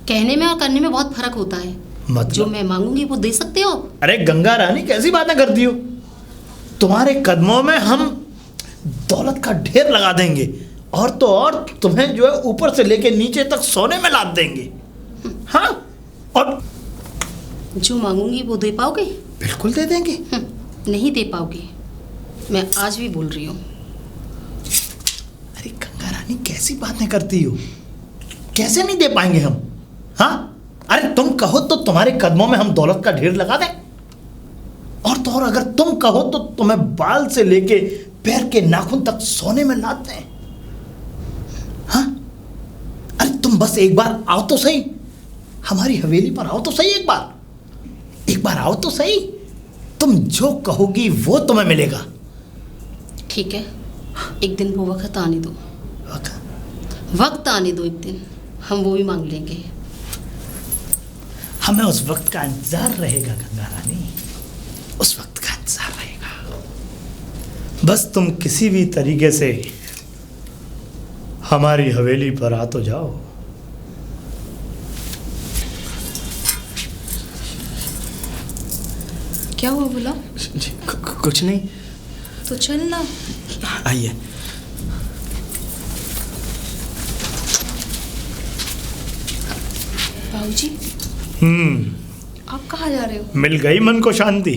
Speaker 4: कहने में और करने में बहुत फर्क होता है।
Speaker 1: मतलब?
Speaker 4: जो मैं मांगूंगी वो दे सकते हो?
Speaker 1: अरे गंगा रानी, कैसी बातें करती हो? तुम्हारे कदमों में हम दौलत का ढेर लगा देंगे, और तो और तुम्हें जो है ऊपर से लेके नीचे तक सोने में लाद देंगे। हाँ, और
Speaker 4: जो मांगूंगी वो दे पाओगे?
Speaker 1: बिल्कुल दे देंगे।
Speaker 4: नहीं दे पाओगे, मैं आज भी बोल रही हूँ।
Speaker 1: अरे गंगा रानी, कैसी बातें करती हो? कैसे नहीं दे पाएंगे हम? हाँ, अरे तुम कहो तो तुम्हारे कदमों में हम दौलत का ढेर लगा दें, और तो और अगर तुम कहो तो तुम्हें बाल से लेके पैर के नाखून तक सोने में लाद दें। हाँ, अरे तुम बस एक बार आओ तो सही, हमारी हवेली पर आओ तो सही, एक बार आओ तो सही। तुम जो कहोगी वो तुम्हें मिलेगा।
Speaker 4: ठीक है, एक दिन वो वक्त आने दो, वक्त आने दो, एक दिन हम वो भी मांग लेंगे।
Speaker 1: हमें उस वक्त का इंतजार रहेगा गंगा रानी, उस वक्त का इंतजार रहेगा। बस तुम किसी भी तरीके से हमारी हवेली पर आ तो जाओ।
Speaker 2: क्या हुआ बोला?
Speaker 3: कुछ नहीं।
Speaker 2: तो चल ना।
Speaker 3: आइए।
Speaker 2: बाबूजी, आप कहाँ जा रहे हो?
Speaker 1: मिल गई मन को शांति?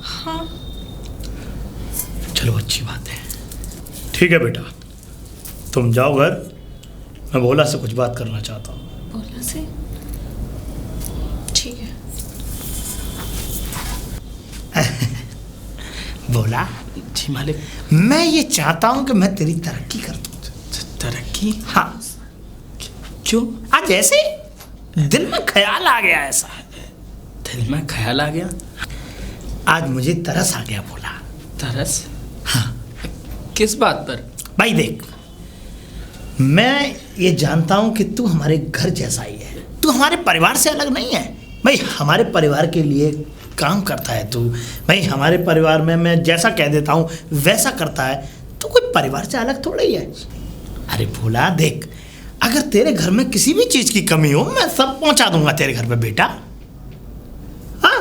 Speaker 2: हाँ।
Speaker 1: चलो अच्छी बात है। ठीक है बेटा, तुम जाओ घर, मैं भोला से कुछ बात करना चाहता हूँ।
Speaker 2: भोला से? ठीक है।
Speaker 1: भोला।
Speaker 3: जी मालिक।
Speaker 1: मैं ये चाहता हूँ कि मैं तेरी तरक्की कर दूँ।
Speaker 3: तरक्की?
Speaker 1: हाँ।
Speaker 3: क्यों?
Speaker 1: आज ऐसे दिल में ख्याल आ गया, ऐसा
Speaker 3: दिल में ख्याल आ गया?
Speaker 1: आज मुझे तरस आ गया भोला।
Speaker 3: तरस?
Speaker 1: हाँ।
Speaker 3: किस बात पर?
Speaker 1: भाई देख, मैं ये जानता हूँ कि तू हमारे घर जैसा ही है, तू हमारे परिवार से अलग नहीं है। भाई हमारे परिवार के लिए काम करता है तू। भाई हमारे परिवार में मैं जैसा कह देता हूँ वैसा करता है। तू कोई परिवार से अलग थोड़ा ही है। अरे भोला देख, अगर तेरे घर में किसी भी चीज़ की कमी हो मैं सब पहुंचा दूंगा तेरे घर पे बेटा। हाँ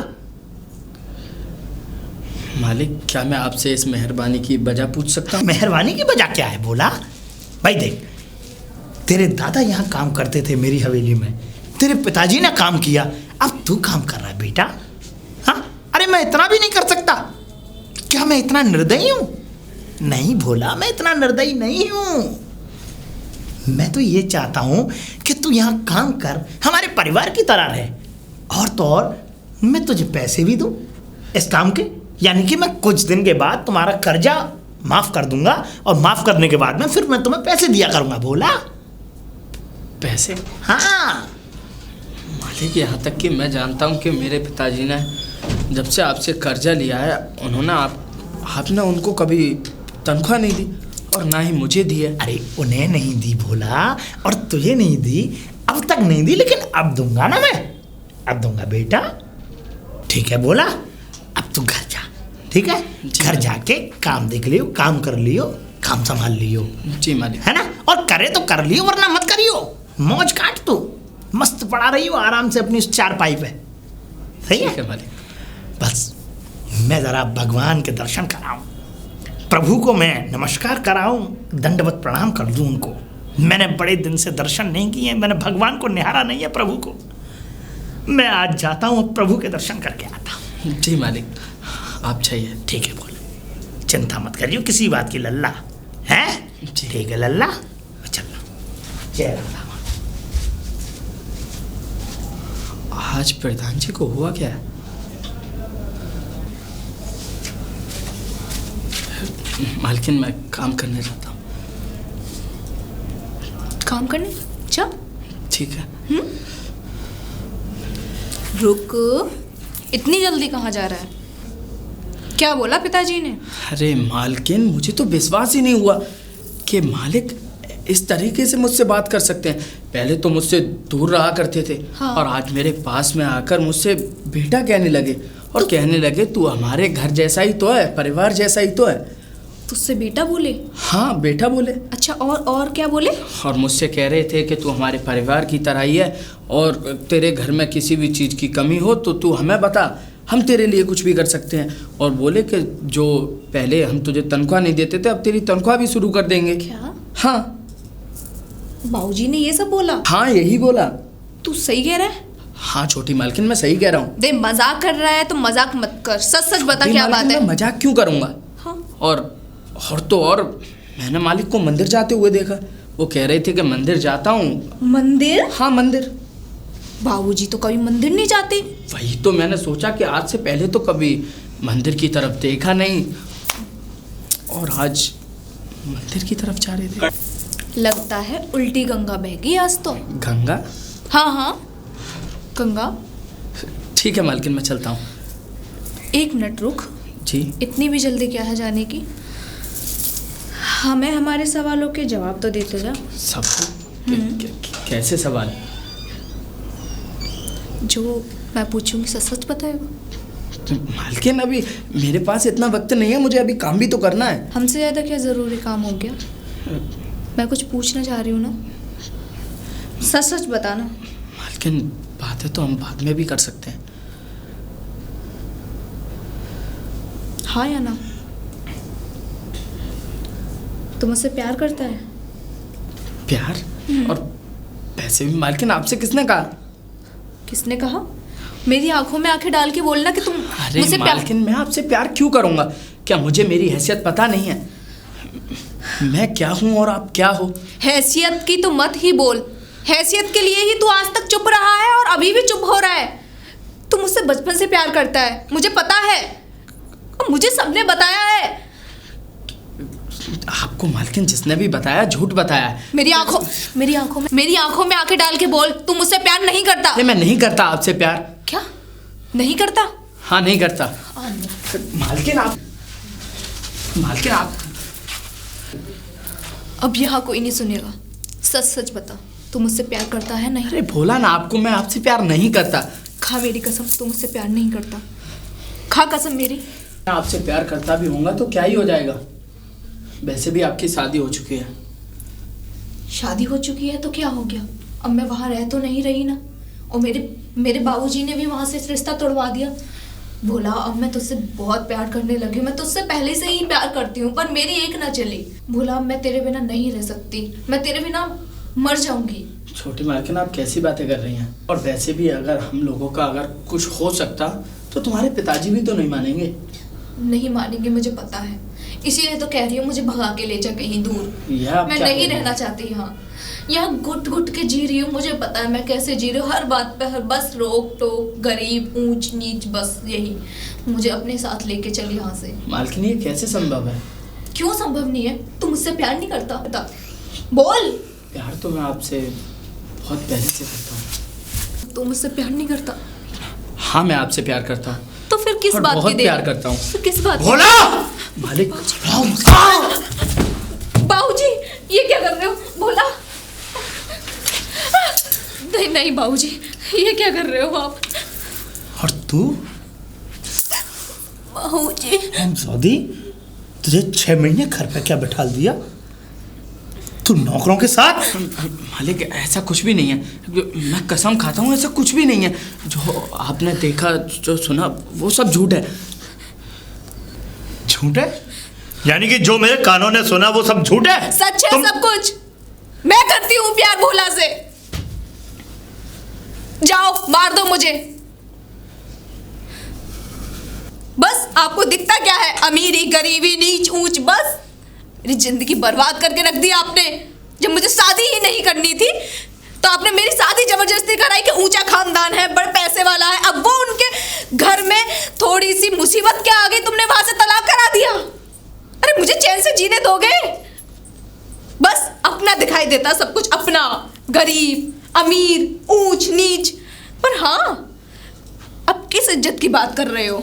Speaker 3: मालिक, क्या मैं आपसे इस मेहरबानी की वजह पूछ सकता हूँ?
Speaker 1: मेहरबानी की वजह क्या है भोला? भाई देख, तेरे दादा यहाँ काम करते थे मेरी हवेली में, तेरे पिताजी ने काम किया, अब तू काम कर रहा है बेटा। हाँ, अरे मैं इतना भी नहीं कर सकता? क्या मैं इतना निर्दयी हूँ? नहीं भोला, मैं इतना निर्दयी नहीं हूँ। मैं तो ये चाहता हूँ कि तू यहाँ काम कर, हमारे परिवार की तरह रहे, और तो और मैं तुझे पैसे भी दूँ इस काम के। यानी कि मैं कुछ दिन के बाद तुम्हारा कर्जा माफ़ कर दूंगा, और माफ़ करने के बाद में फिर मैं तुम्हें पैसे दिया करूँगा भोला।
Speaker 3: पैसे?
Speaker 1: हाँ
Speaker 3: मालिक, यहाँ तक कि मैं जानता हूँ कि मेरे पिताजी ने जब से आपसे कर्जा लिया है, उन्होंने आपने उनको कभी तनख्वाह नहीं दी और ना ही मुझे दी है।
Speaker 1: अरे उन्हें नहीं दी भोला, और तुझे नहीं दी, अब तक नहीं दी, लेकिन अब दूंगा ना, मैं अब दूंगा बेटा। ठीक है भोला, अब तू घर जा, ठीक है? घर जाके काम देख लियो, काम कर लियो, काम संभाल लियो।
Speaker 3: जी मालिक।
Speaker 1: है ना? और करे तो कर लियो, वरना मत करियो। मौज काट तू, मस्त पड़ा रही हो आराम से अपनी उस चारपाई पे। सही है?
Speaker 3: ठीक है मालिक।
Speaker 1: बस मैं जरा भगवान के दर्शन कराऊं, प्रभु को मैं नमस्कार कराऊं, दंडवत प्रणाम कर दूं उनको। मैंने बड़े दिन से दर्शन नहीं किए, मैंने भगवान को निहारा नहीं है, प्रभु को। मैं आज जाता हूँ, प्रभु के दर्शन करके आता हूँ।
Speaker 3: जी मालिक, आप चाहिए।
Speaker 1: ठीक है बोले, चिंता मत करियो किसी बात की लल्ला, है? ठीक है लल्ला, चलो जय राधा।
Speaker 3: आज प्रधान जी को हुआ क्या है? मालकिन, मैं काम करने जाता हूँ।
Speaker 2: काम करने जा।
Speaker 3: ठीक है।
Speaker 2: रुक, इतनी जल्दी कहाँ जा रहा है? क्या बोला पिताजी ने?
Speaker 3: अरे मालकिन, मुझे तो विश्वास ही नहीं हुआ कि मालिक इस तरीके से मुझसे बात कर सकते हैं। पहले तो मुझसे दूर रहा करते थे,
Speaker 2: हाँ।
Speaker 3: और आज मेरे पास में आकर मुझसे बेटा कहने लगे, और कहने लगे तू हमारे घर जैसा ही तो है, परिवार जैसा ही तो है।
Speaker 2: तुझसे बेटा बोले?
Speaker 3: हाँ, बेटा बोले।
Speaker 2: अच्छा, और क्या बोले?
Speaker 3: और मुझसे कह रहे थे कि तू हमारे परिवार की तरह ही है, और तेरे घर में किसी भी चीज़ की कमी हो तो तू हमें बता, हम तेरे लिए कुछ भी कर सकते हैं। और बोले कि जो पहले हम तुझे तनख्वाह नहीं देते थे, अब तेरी तनख्वाह भी शुरू कर देंगे।
Speaker 2: क्या?
Speaker 3: हाँ।
Speaker 2: बाबूजी ने ये सब बोला?
Speaker 3: हाँ, यही बोला।
Speaker 2: तू सही कह रहा है?
Speaker 3: हाँ छोटी मालकिन, मैं सही कह रहा हूँ।
Speaker 2: दे, मजाक कर रहा है तो मजाक मत कर, सच सच बता क्या बात है?
Speaker 3: मैं मजाक क्यों करूँगा?
Speaker 2: हाँ।
Speaker 3: और मैंने मालिक को मंदिर जाते हुए देखा। वो कह रहे थे कि मंदिर जाता हूँ।
Speaker 2: मंदिर?
Speaker 3: हाँ, मंदिर।
Speaker 2: बाबूजी तो कभी मंदिर नहीं जाते।
Speaker 3: वही तो मैंने सोचा कि आज से पहले तो कभी मंदिर की तरफ देखा नहीं, और आज मंदिर की तरफ जा रहे थे।
Speaker 2: लगता है उल्टी गंगा बह गई आज तो।
Speaker 3: गंगा?
Speaker 2: हाँ, गंगा।
Speaker 3: ठीक है मालकिन, मैं चलता हूँ।
Speaker 2: एक मिनट रुक।
Speaker 3: जी।
Speaker 2: इतनी भी जल्दी क्या है जाने की? हमें हमारे सवालों के जवाब तो देते जा।
Speaker 3: सब कैसे सवाल?
Speaker 2: जो मैं पूछूंगी सच सच बताएगा।
Speaker 3: तो मालकिन अभी मेरे पास इतना वक्त नहीं है, मुझे अभी काम भी तो करना है।
Speaker 2: हमसे ज़्यादा क्या ज़रूरी काम हो गया? मैं कुछ पूछना चाह रही हूँ ना, सच सच बताना।
Speaker 3: मालकिन बातें तो हम बाद में भी कर सकते हैं।
Speaker 2: हाँ या ना? तो मुझसे प्यार करता है?
Speaker 3: प्यार? और पैसे भी? मालकिन आपसे किसने कहा?
Speaker 2: किसने कहा? मेरी आंखों में आंखें डाल के बोलना कि तुम
Speaker 3: अरे
Speaker 2: मुझसे प्यार।
Speaker 3: मालकिन मैं आपसे प्यार क्यों करूंगा? क्या मुझे मेरी हैसियत पता नहीं है? मैं क्या हूँ और आप क्या हो?
Speaker 2: हैसियत की तो मत ही बोल। हैसियत के लिए ही तू आज तक चुप रहा है और अभी भी चुप हो रहा है। तू मुझसे बचपन से प्यार करता है, मुझे पता है, और मुझे सबने बताया है।
Speaker 3: आपको मालकिन जिसने भी बताया झूठ बताया है।
Speaker 2: मेरी आंखों में आंखें डाल के बोल, तू मुझसे प्यार नहीं करता।
Speaker 3: अरे मैं नहीं करता आपसे प्यार।
Speaker 2: क्या नहीं करता?
Speaker 3: हाँ नहीं करता। मालकिन आप
Speaker 2: अब यहाँ कोई नहीं सुनेगा। सच सच बता, तू मुझसे प्यार करता है नहीं?
Speaker 3: अरे बोला ना आपको, मैं आपसे प्यार नहीं करता।
Speaker 2: खा मेरी कसम, तू मुझसे प्यार नहीं करता। खा कसम मेरी।
Speaker 3: मैं आपसे प्यार करता भी होऊंगा तो क्या ही हो जाएगा? वैसे भी आपकी शादी हो चुकी है।
Speaker 2: शादी हो चुकी है तो क्या हो गया? अब मैं वहाँ रह तो नहीं रही ना, और मेरे बाबूजी ने भी वहाँ से रिश्ता तोड़वा दिया। भोला, अब मैं तुझसे बहुत प्यार करने लगी। मैं तुझसे पहले से ही प्यार करती हूँ, पर मेरी एक ना चली। भोला, मैं तेरे बिना नहीं रह सकती, मैं तेरे बिना मर जाऊंगी।
Speaker 3: छोटी मालकिन आप कैसी बातें कर रही हैं? और वैसे भी अगर हम लोगों का अगर कुछ हो सकता तो तुम्हारे पिताजी भी तो नहीं मानेंगे।
Speaker 2: नहीं मानेंगे, मुझे पता है, इसीलिए तो कह रही हूँ मुझे भगा के ले जा कहीं दूर। मैं नहीं रहना चाहती यहाँ घुट घुट के जी रही हूँ। मुझे पता है मैं कैसे जी रही हूँ, हर बात पे हर बस रोक टोक, गरीब, ऊंच नीच, बस यही। मुझे अपने साथ लेके चल यहाँ से।
Speaker 3: मालकिन ये कैसे संभव है?
Speaker 2: क्यों संभव नहीं है? तू मुझसे प्यार नहीं करता? बता, बोल।
Speaker 3: प्यार तो मैं आपसे बहुत पहले से करता हूँ।
Speaker 2: तू मुझसे प्यार नहीं करता?
Speaker 3: हाँ मैं आपसे प्यार करता हूँ।
Speaker 2: तो फिर किस बात की
Speaker 3: बहुत
Speaker 2: देर?
Speaker 3: प्यार करता हूँ।
Speaker 2: तो किस बात?
Speaker 1: भोला!
Speaker 3: मालिक
Speaker 2: बाबूजी, ये क्या कर रहे हो? भोला, नहीं नहीं बाबूजी, ये क्या कर रहे हो आप?
Speaker 1: और तू?
Speaker 2: बाबूजी,
Speaker 1: सौदी, तुझे 6 महीने घर पे क्या बैठा दिया? तू नौकरों के साथ?
Speaker 3: मालिक ऐसा कुछ भी नहीं है, मैं कसम खाता हूँ ऐसा कुछ भी नहीं है। जो आपने देखा जो सुना वो सब झूठ है।
Speaker 1: झूठ है? यानी कि जो मेरे कानों ने सुना वो सब झूठ है?
Speaker 2: सच है सब कुछ। मैं करती हूँ प्यार भोला से। जाओ मार दो मुझे। बस आपको दिखता क्या है? अमीरी, गरीबी, नीच ऊंच, बस मेरी जिंदगी बर्बाद करके रख दी आपने। जब मुझे शादी ही नहीं करनी थी तो आपने मेरी शादी जबरदस्ती कराई कि ऊंचा खानदान है, बड़े पैसे वाला है। अब वो उनके घर में थोड़ी सी मुसीबत क्या आ गई, तुमने वहां से तलाक करा दिया। अरे मुझे चैन से जीने दोगे? बस अपना दिखाई देता सब कुछ, अपना, गरीब, अमीर, ऊंच नीच। पर हाँ, अब किस इज्जत की बात कर रहे हो?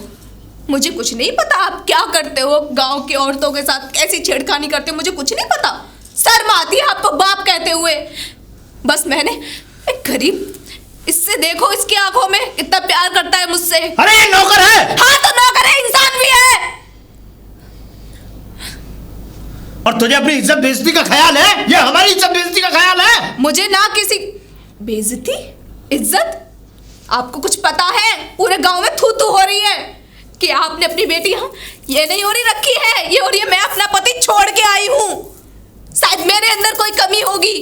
Speaker 2: मुझे कुछ नहीं पता आप क्या करते हो, गांव की औरतों के साथ कैसी छेड़खानी करते हो, मुझे कुछ नहीं पता। शर्म आती है आपको बाप कहते हुए। बस मैंने एक गरीब, इससे देखो इसकी आंखों में कितना प्यार करता है मुझसे।
Speaker 1: अरे ये नौकर है।
Speaker 2: हाँ तो नौकर है, इंसान भी है।
Speaker 1: और तुझे अपनी इज्जत बेइज्जती का ख्याल है? ये हमारी इज्जत बेइज्जती का ख्याल है?
Speaker 2: मुझे ना किसी बेइज्जती, इज्जत, आपको कुछ पता है? पूरे गांव में थू थू हो रही है कि आपने अपनी बेटी यहाँ ये नहीं हो रही रखी है, ये हो रही है मैं अपना पति छोड़ के आई हूँ। शायद मेरे अंदर कोई कमी होगी,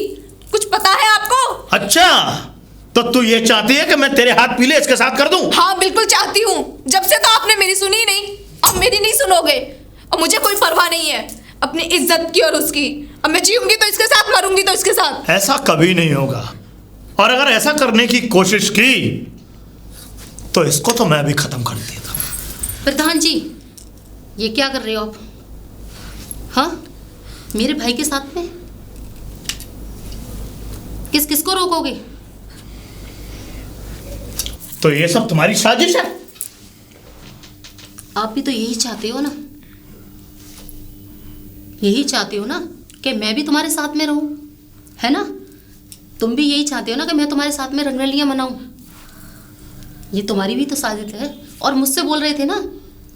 Speaker 2: कुछ पता है आपको?
Speaker 1: अच्छा, तो तू ये चाहती है कि मैं तेरे हाथ पीले इसके साथ कर दूं?
Speaker 2: हाँ बिल्कुल चाहती हूँ। जब से तो आपने मेरी सुनी नहीं, अब मेरी नहीं सुनोगे। और मुझे कोई परवाह नहीं है अपनी इज्जत की और उसकी। अब मैं जीऊंगी तो इसके साथ, मरूंगी तो इसके साथ।
Speaker 1: ऐसा कभी नहीं होगा, और अगर ऐसा करने की कोशिश की तो इसको तो मैं भी खत्म कर देता।
Speaker 4: प्रधान जी, ये क्या कर रहे हो आप? हाँ, मेरे भाई के साथ में किसको रोकोगे?
Speaker 1: तो ये सब तुम्हारी साजिश है?
Speaker 4: आप भी तो यही चाहते हो ना? यही चाहती हो ना कि मैं भी तुम्हारे साथ में रहूं, है ना? तुम भी यही चाहते हो ना कि मैं तुम्हारे साथ में रंगरलियां मनाऊं। ये तुम्हारी भी तो साजिश है। और मुझसे बोल रहे थे ना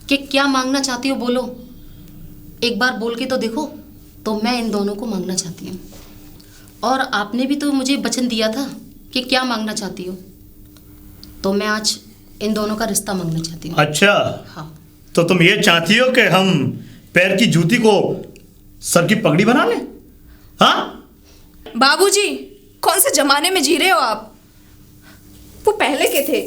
Speaker 4: कि क्या मांगना चाहती हो, बोलो, एक बार बोल के तो देखो। तो मैं इन दोनों को मांगना चाहती हूँ। और आपने भी तो मुझे वचन दिया था कि क्या मांगना चाहती हो, तो मैं आज इन दोनों का रिश्ता मांगना चाहती हूँ।
Speaker 1: अच्छा,
Speaker 4: हाँ।
Speaker 1: तो तुम ये चाहती हो कि हम पैर की जूती को सर की पगड़ी बना लें? हाँ
Speaker 2: बाबूजी, कौन से जमाने में जी रहे हो आप? वो पहले के थे,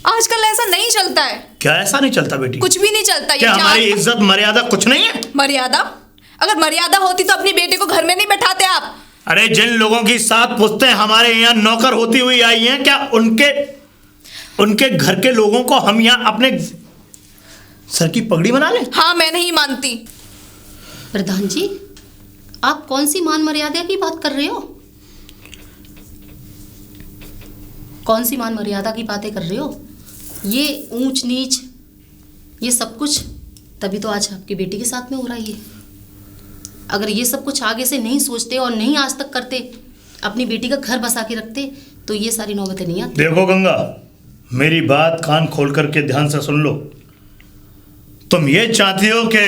Speaker 2: आजकल ऐसा नहीं चलता है।
Speaker 1: क्या ऐसा नहीं चलता बेटी?
Speaker 2: कुछ भी नहीं चलता।
Speaker 1: क्या हमारी इज्जत मर्यादा कुछ नहीं है?
Speaker 2: मर्यादा? अगर मर्यादा होती तो अपनी बेटी को घर में नहीं बैठाते आप।
Speaker 1: अरे जिन लोगों की 7 पुश्तें हमारे यहाँ नौकर होती हुई आई हैं, क्या उनके घर के लोगों को हम यहाँ अपने सर की पगड़ी बना लें?
Speaker 2: हाँ, मैं नहीं मानती।
Speaker 4: प्रधान जी, आप कौन सी मान मर्यादा की बात कर रहे हो? कौन सी मान मर्यादा की बातें कर रहे हो? ये ऊंच नीच, ये सब कुछ तभी तो आज आपकी बेटी के साथ में हो रहा है। अगर ये सब कुछ आगे से नहीं सोचते और नहीं आज तक करते, अपनी बेटी का घर बसा के रखते, तो ये सारी नौबतें नहीं आती।
Speaker 1: देखो गंगा, मेरी बात कान खोल करके ध्यान से सुन लो। तुम ये चाहती हो कि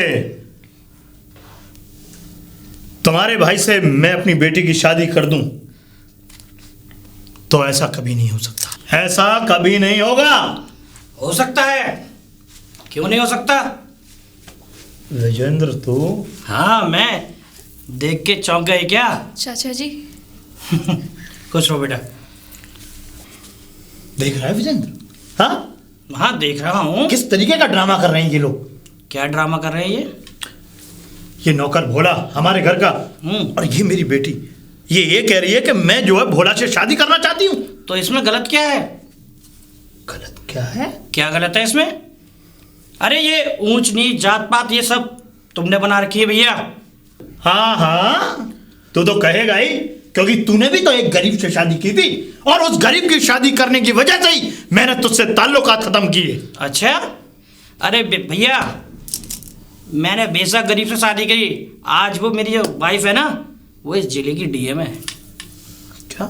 Speaker 1: तुम्हारे भाई से मैं अपनी बेटी की शादी कर दूं, तो ऐसा कभी नहीं हो सकता। ऐसा कभी नहीं होगा।
Speaker 6: हो सकता है, क्यों नहीं हो सकता?
Speaker 1: विजेंद्र, तू?
Speaker 6: हाँ, मैं देख के चौंक गए क्या?
Speaker 2: चाचा जी।
Speaker 6: खुश रहो बेटा।
Speaker 1: देख रहा है विजेंद्र? हाँ
Speaker 6: हाँ, देख रहा हूँ।
Speaker 1: किस तरीके का ड्रामा कर रहे हैं ये लोग।
Speaker 6: क्या ड्रामा कर रहे हैं
Speaker 1: ये नौकर भोला हमारे घर का, और ये मेरी बेटी, ये कह रही है कि मैं जो है भोला से शादी करना चाहती हूँ।
Speaker 6: तो इसमें गलत क्या है?
Speaker 1: गलत क्या है?
Speaker 6: क्या गलत है इसमें? अरे ये ऊंच नीच जात पात ये सब तुमने बना रखी है भैया।
Speaker 1: हाँ हाँ, तू तो कहेगा ही, क्योंकि तूने भी तो एक गरीब से शादी की थी, और उस गरीब की शादी करने की वजह से ही मैंने तुझसे ताल्लुकात खत्म किए।
Speaker 6: अच्छा, अरे भैया, मैंने बेशक गरीब से शादी करी, आज वो मेरी जो वाइफ है ना, वो इस जिले की डीएम है।
Speaker 1: क्या?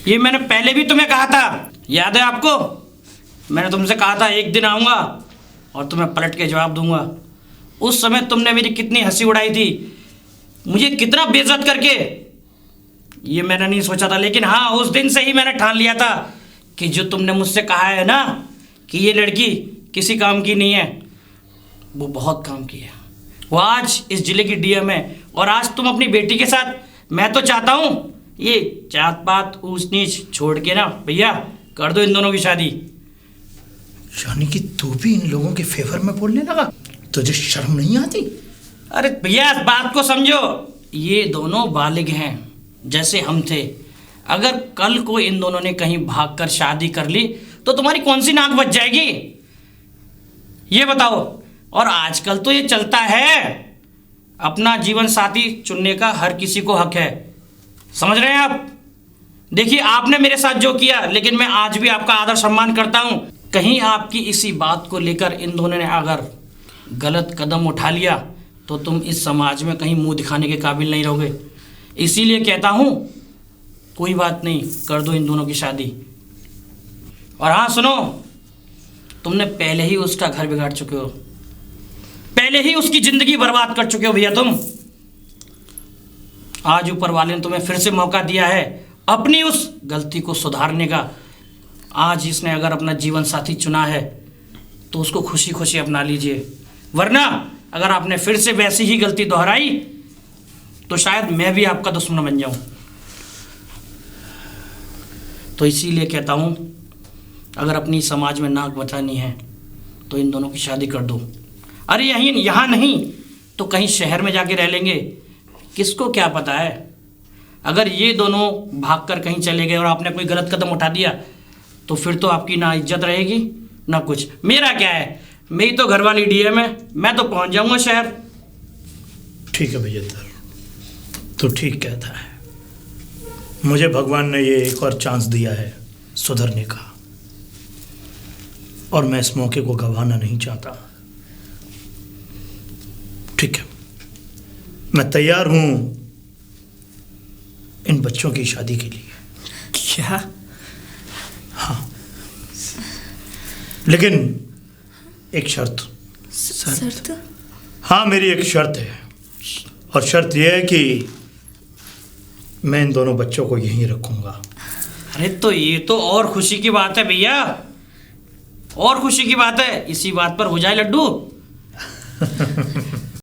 Speaker 6: ये मैंने पहले भी तुम्हें कहा था, याद है आपको? मैंने तुमसे कहा था एक दिन आऊँगा और तुम्हें पलट के जवाब दूंगा। उस समय तुमने मेरी कितनी हंसी उड़ाई थी, मुझे कितना बेइज्जत करके, ये मैंने नहीं सोचा था। लेकिन हाँ, उस दिन से ही मैंने ठान लिया था कि जो तुमने मुझसे कहा है ना कि ये लड़की किसी काम की नहीं है, वो बहुत काम की है। वो आज इस जिले की डीएम है, और आज तुम अपनी बेटी के साथ, मैं तो चाहता हूँ ये जात पात ऊंच नीच छोड़ के ना भैया, कर दो इन दोनों की शादी।
Speaker 1: यानी कि तू भी इन लोगों के फेवर में बोलने लगा? तुझे शर्म नहीं आती?
Speaker 6: अरे भैया, इस बात को समझो, ये दोनों बालिग हैं जैसे हम थे। अगर कल को इन दोनों ने कहीं भागकर शादी कर ली तो तुम्हारी कौन सी नाक बच जाएगी, ये बताओ। और आजकल तो ये चलता है, अपना जीवन साथी चुनने का हर किसी को हक है, समझ रहे हैं आप? देखिए, आपने मेरे साथ जो किया, लेकिन मैं आज भी आपका आदर सम्मान करता हूं। कहीं आपकी इसी बात को लेकर इन दोनों ने अगर गलत कदम उठा लिया तो तुम इस समाज में कहीं मुंह दिखाने के काबिल नहीं रहोगे। इसीलिए कहता हूं, कोई बात नहीं, कर दो इन दोनों की शादी। और हाँ सुनो, तुमने पहले ही उसका घर बिगाड़ चुके हो, पहले ही उसकी जिंदगी बर्बाद कर चुके हो भैया तुम। आज ऊपर वाले ने तुम्हें फिर से मौका दिया है अपनी उस गलती को सुधारने का। आज इसने अगर अपना जीवन साथी चुना है तो उसको खुशी खुशी अपना लीजिए, वरना अगर आपने फिर से वैसी ही गलती दोहराई तो शायद मैं भी आपका दुश्मन बन जाऊं। तो इसीलिए कहता हूं, अगर अपनी समाज में नाक बचानी है तो इन दोनों की शादी कर दो। अरे यहाँ नहीं तो कहीं शहर में जाके रह लेंगे, किसको क्या पता है। अगर ये दोनों भागकर कहीं चले गए और आपने कोई गलत कदम उठा दिया तो फिर तो आपकी ना इज्जत रहेगी ना कुछ। मेरा क्या है, मेरी तो घरवाली डीएम है, मैं तो पहुंच जाऊंगा शहर।
Speaker 1: ठीक है विजेंद्र, तो ठीक कहता है। मुझे भगवान ने ये एक और चांस दिया है सुधरने का, और मैं इस मौके को गंवाना नहीं चाहता। ठीक है, मैं तैयार हूं इन बच्चों की शादी के लिए।
Speaker 3: क्या?
Speaker 1: हाँ, लेकिन एक शर्त।
Speaker 2: शर्त?
Speaker 1: हाँ, मेरी एक शर्त है, और शर्त यह है कि मैं इन दोनों बच्चों को यहीं रखूंगा।
Speaker 6: अरे तो ये तो और खुशी की बात है भैया, और खुशी की बात है। इसी बात पर हो जाए लड्डू।